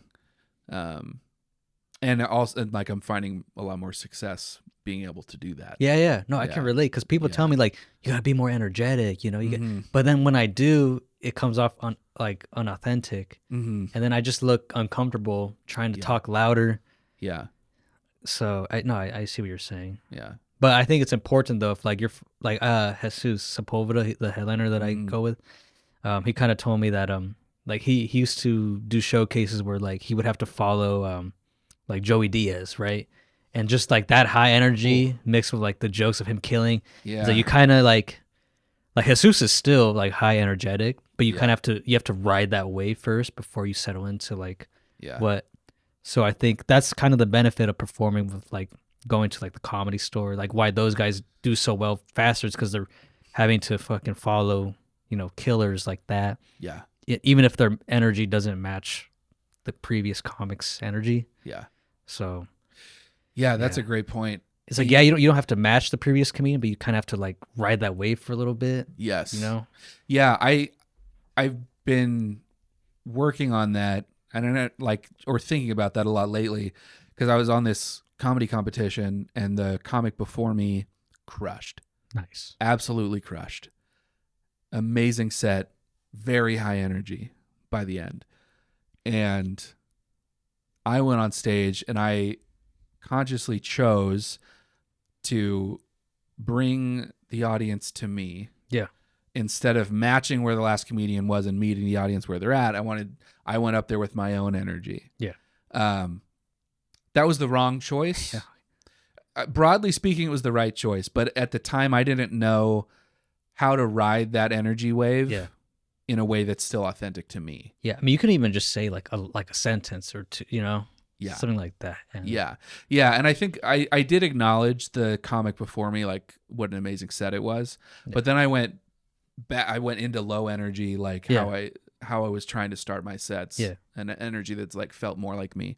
And also, like, I'm finding a lot more success being able to do that. Yeah. No, I can relate because people tell me like you gotta be more energetic, but then when I do, it comes off unauthentic, and then I just look uncomfortable trying to talk louder. Yeah. So I see what you're saying. Yeah. But I think it's important though, if like you're like Jesus Sepulveda, the headliner that I go with, he kind of told me that like he used to do showcases where like he would have to follow like Joey Diaz, right? And just like that high energy mixed with like the jokes of him killing. Yeah. So you kind of like Jesus is still like high energetic, but you kind of have to ride that wave first before you settle into like what. So I think that's kind of the benefit of performing with like going to like the Comedy Store, like why those guys do so well faster is because they're having to fucking follow, killers like that. Yeah. Even if their energy doesn't match the previous comics' energy. Yeah. So. Yeah, that's a great point. It's like, you don't have to match the previous comedian, but you kind of have to like ride that wave for a little bit. Yes. Yeah, I've been working on that, and or thinking about that a lot lately, because I was on this comedy competition and the comic before me crushed. Nice. Absolutely crushed. Amazing set, very high energy by the end. And I went on stage and I consciously chose to bring the audience to me. Yeah. Instead of matching where the last comedian was and meeting the audience where they're at, I went up there with my own energy. Yeah. That was the wrong choice. Yeah. Broadly speaking, it was the right choice, but at the time I didn't know how to ride that energy wave in a way that's still authentic to me. Yeah. I mean, you can even just say like a sentence or two, something like that. And Yeah. And I think I did acknowledge the comic before me, like what an amazing set it was. Yeah. But then I went into low energy, like how I was trying to start my sets, and an energy that's like felt more like me.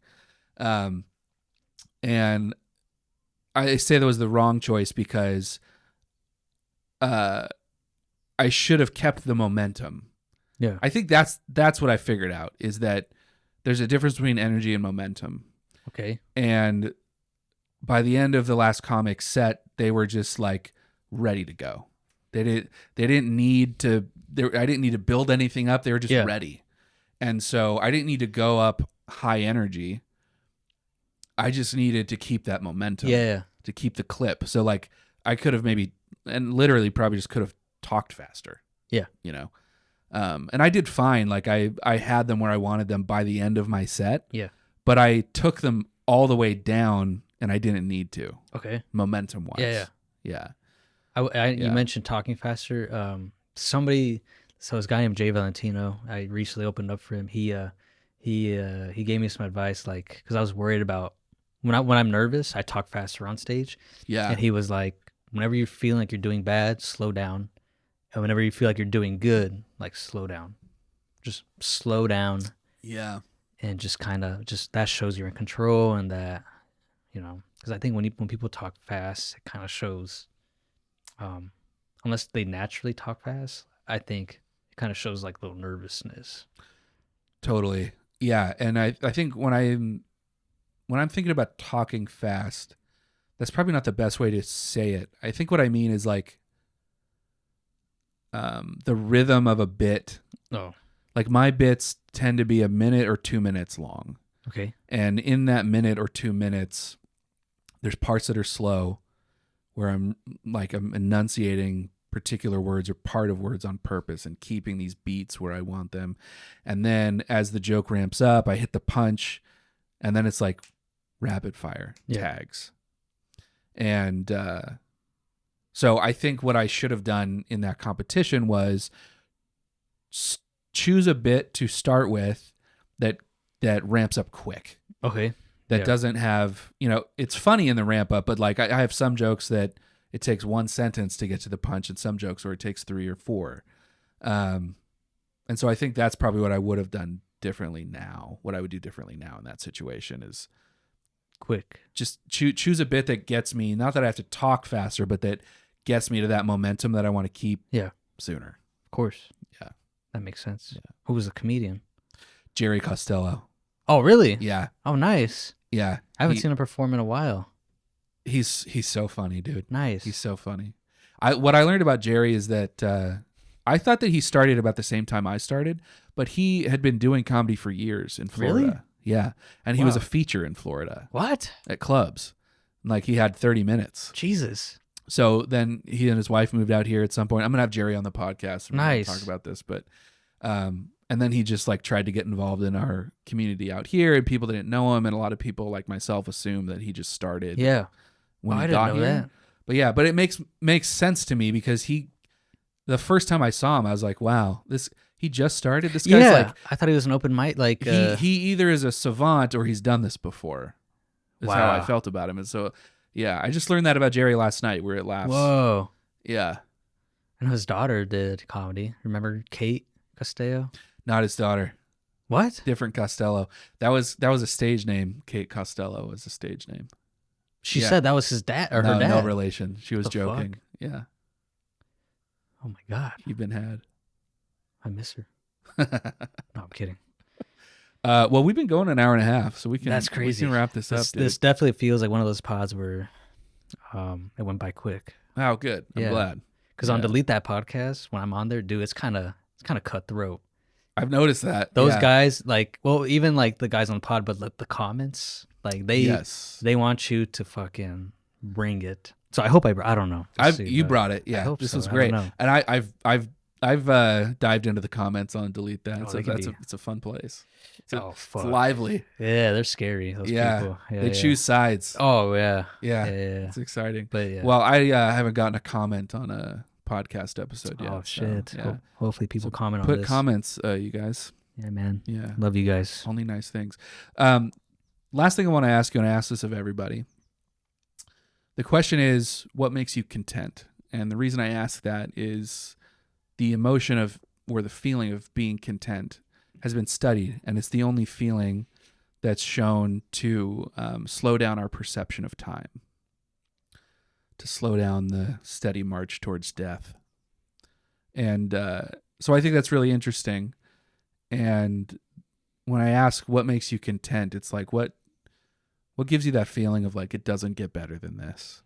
And I say that was the wrong choice because I should have kept the momentum. Yeah. I think that's what I figured out, is that there's a difference between energy and momentum. Okay. And by the end of the last comic set, they were just like ready to go. They didn't need to I didn't need to build anything up. They were just ready. And so I didn't need to go up high energy. I just needed to keep that momentum. Yeah. To keep the clip. So like I could have maybe, and literally probably just could have talked faster. Yeah. And I did fine. Like I had them where I wanted them by the end of my set. Yeah. But I took them all the way down and I didn't need to. Okay. Momentum wise. Yeah. You mentioned talking faster. This guy named Jay Valentino, I recently opened up for him. He gave me some advice, like, because I was worried about when I'm nervous, I talk faster on stage. Yeah. And he was like, whenever you're feeling like you're doing bad, slow down. And whenever you feel like you're doing good, like slow down. Just slow down. Yeah. And just kind of that shows you're in control, and that, because I think when people talk fast, it kind of shows, unless they naturally talk fast, I think it kind of shows like a little nervousness. Totally. Yeah. And I think when I'm thinking about talking fast, that's probably not the best way to say it. I think what I mean is like the rhythm of a bit. Oh. Like my bits tend to be a minute or 2 minutes long. Okay. And in that minute or 2 minutes, there's parts that are slow where I'm enunciating particular words or part of words on purpose and keeping these beats where I want them. And then as the joke ramps up, I hit the punch, and then it's like rapid fire tags. And so I think what I should have done in that competition was choose a bit to start with that ramps up quick. Okay. That doesn't have, it's funny in the ramp up, but like I have some jokes that it takes one sentence to get to the punch, and some jokes where it takes 3 or 4. And so I think that's probably what I would have done differently now. What I would do differently now in that situation is quick. Just choose a bit that gets me, not that I have to talk faster, but that gets me to that momentum that I want to keep sooner. Of course. Yeah. That makes sense. Yeah. Who was the comedian? Jerry Costello. Oh, really? Yeah. Oh, nice. Yeah. I haven't seen him perform in a while. He's so funny, dude. Nice. He's so funny. What I learned about Jerry is that I thought that he started about the same time I started, but he had been doing comedy for years in Florida. Really? Yeah. And he was a feature in Florida. What? At clubs. Like he had 30 minutes. Jesus. So then he and his wife moved out here at some point. I'm going to have Jerry on the podcast. We're nice. Talk about this, but and then he just like tried to get involved in our community out here, and people didn't know him, and a lot of people like myself assume that he just started. Yeah. When he I didn't got know here. that. But it makes sense to me because the first time I saw him, I was like, wow, he just started. This guy's like, I thought he was an open mic. Like he either is a savant or he's done this before. Is how I Wow. felt about him. And so, yeah, I just learned that about Jerry last night. We were at Laughs. Whoa. Yeah. And his daughter did comedy. Remember Kate Costello? Not his daughter. What? Different Costello. That was a stage name. Kate Costello was a stage name. She said that was his dad or no, her dad. No relation. She was The joking. fuck? Yeah. Oh my God. You've been had. I miss her. No, I'm kidding. Well, we've been going an hour and a half, so we can. That's crazy. We can wrap this up. Dude. This definitely feels like one of those pods where it went by quick. Oh, good. I'm glad. Because on Delete That Podcast, when I'm on there, dude, it's kind of cutthroat. I've noticed that. Those guys, like, well, even like the guys on the pod, but like the comments, like they want you to fucking bring it. So I hope I don't know. You brought it. Yeah, this was great. And I've dived into the comments on Delete That. So it's a fun place. It's lively. Yeah, they're scary. Those people. Yeah, they choose sides. Oh yeah. Yeah. It's exciting. But yeah. Well, I haven't gotten a comment on a podcast episode yet. Oh shit. So, yeah. Hopefully people comment on this. Put this. comments, you guys. Yeah, man. Yeah. Love you guys. Only nice things. Last thing I want to ask you, and I ask this of everybody. The question is, what makes you content? And the reason I ask that is the emotion of, or the feeling of being content has been studied, and it's the only feeling that's shown to slow down our perception of time, to slow down the steady march towards death. And so I think that's really interesting. And when I ask what makes you content, it's like, what gives you that feeling of like, it doesn't get better than this?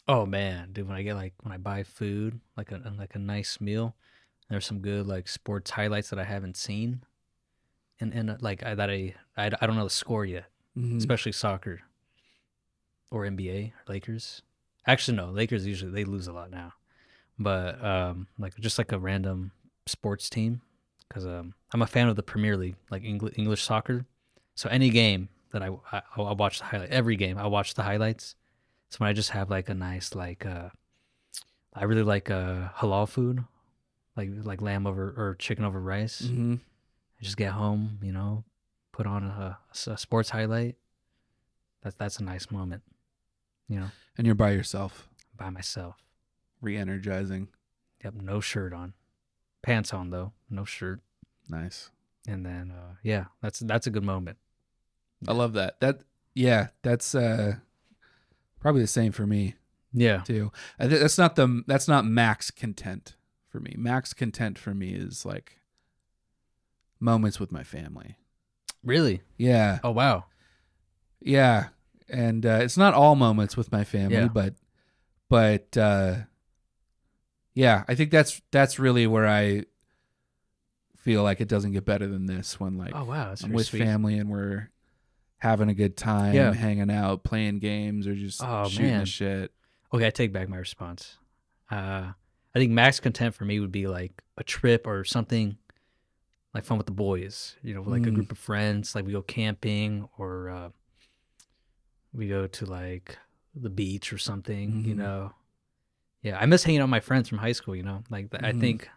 Oh man, dude, when I buy food, like a nice meal, there's some good like sports highlights that I haven't seen, and like I don't know the score yet, especially soccer or NBA, Lakers. Actually, no, Lakers usually they lose a lot now, but like just like a random sports team, because I'm a fan of the Premier League, like English soccer. So any game that I'll watch the highlight. Every game I'll watch the highlights. So when I just have like a nice like I really like halal food, like lamb over or chicken over rice. Mm-hmm. I just get home, put on a sports highlight. That's a nice moment, And you're by yourself. by myself. Re-energizing. Yep, no shirt on, pants on though, no shirt. Nice. And then that's a good moment. I love that. That's probably the same for me. Yeah. Too. That's not max content for me. Max content for me is like moments with my family. Really? Yeah. Oh wow. Yeah. And it's not all moments with my family, but yeah, I think that's really where I feel like it doesn't get better than this, when like oh wow, that's I'm with sweet. family and we're having a good time, hanging out, playing games, or just shooting the shit. Okay, I take back my response. I I think max content for me would be like a trip or something like fun with the boys, like a group of friends, like we go camping or we go to like the beach or something, Yeah, I miss hanging out with my friends from high school, like I think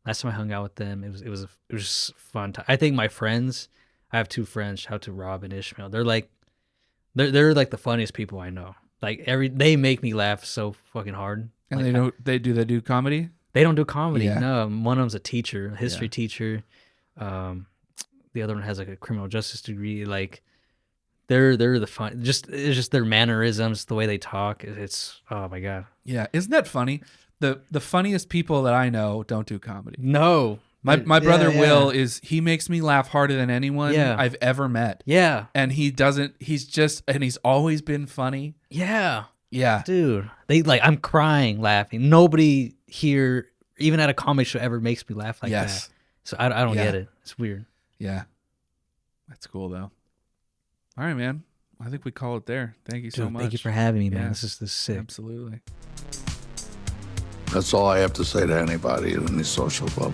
last time I hung out with them, it was just fun time. I think my friends, I have 2 friends, shout out to Rob and Ishmael. They're like the funniest people I know. Like they make me laugh so fucking hard. And like, they do comedy? They don't do comedy. Yeah. No, one of them's a teacher, a history teacher. The other one has like a criminal justice degree. Like they're the fun. It's just their mannerisms, the way they talk. It's oh my god. Yeah, isn't that funny? The funniest people that I know don't do comedy. No, My brother yeah. Will he makes me laugh harder than anyone I've ever met. Yeah, And he's always been funny. yeah, Yeah. dude. I'm crying laughing. Nobody here, even at a comedy show, ever makes me laugh like that. So I don't get it. It's weird. Yeah. That's cool though. All right, man. I think we call it there. Thank you so much. Thank you for having me, man. Yeah. This is sick. Absolutely. That's all I have to say to anybody in this social bubble.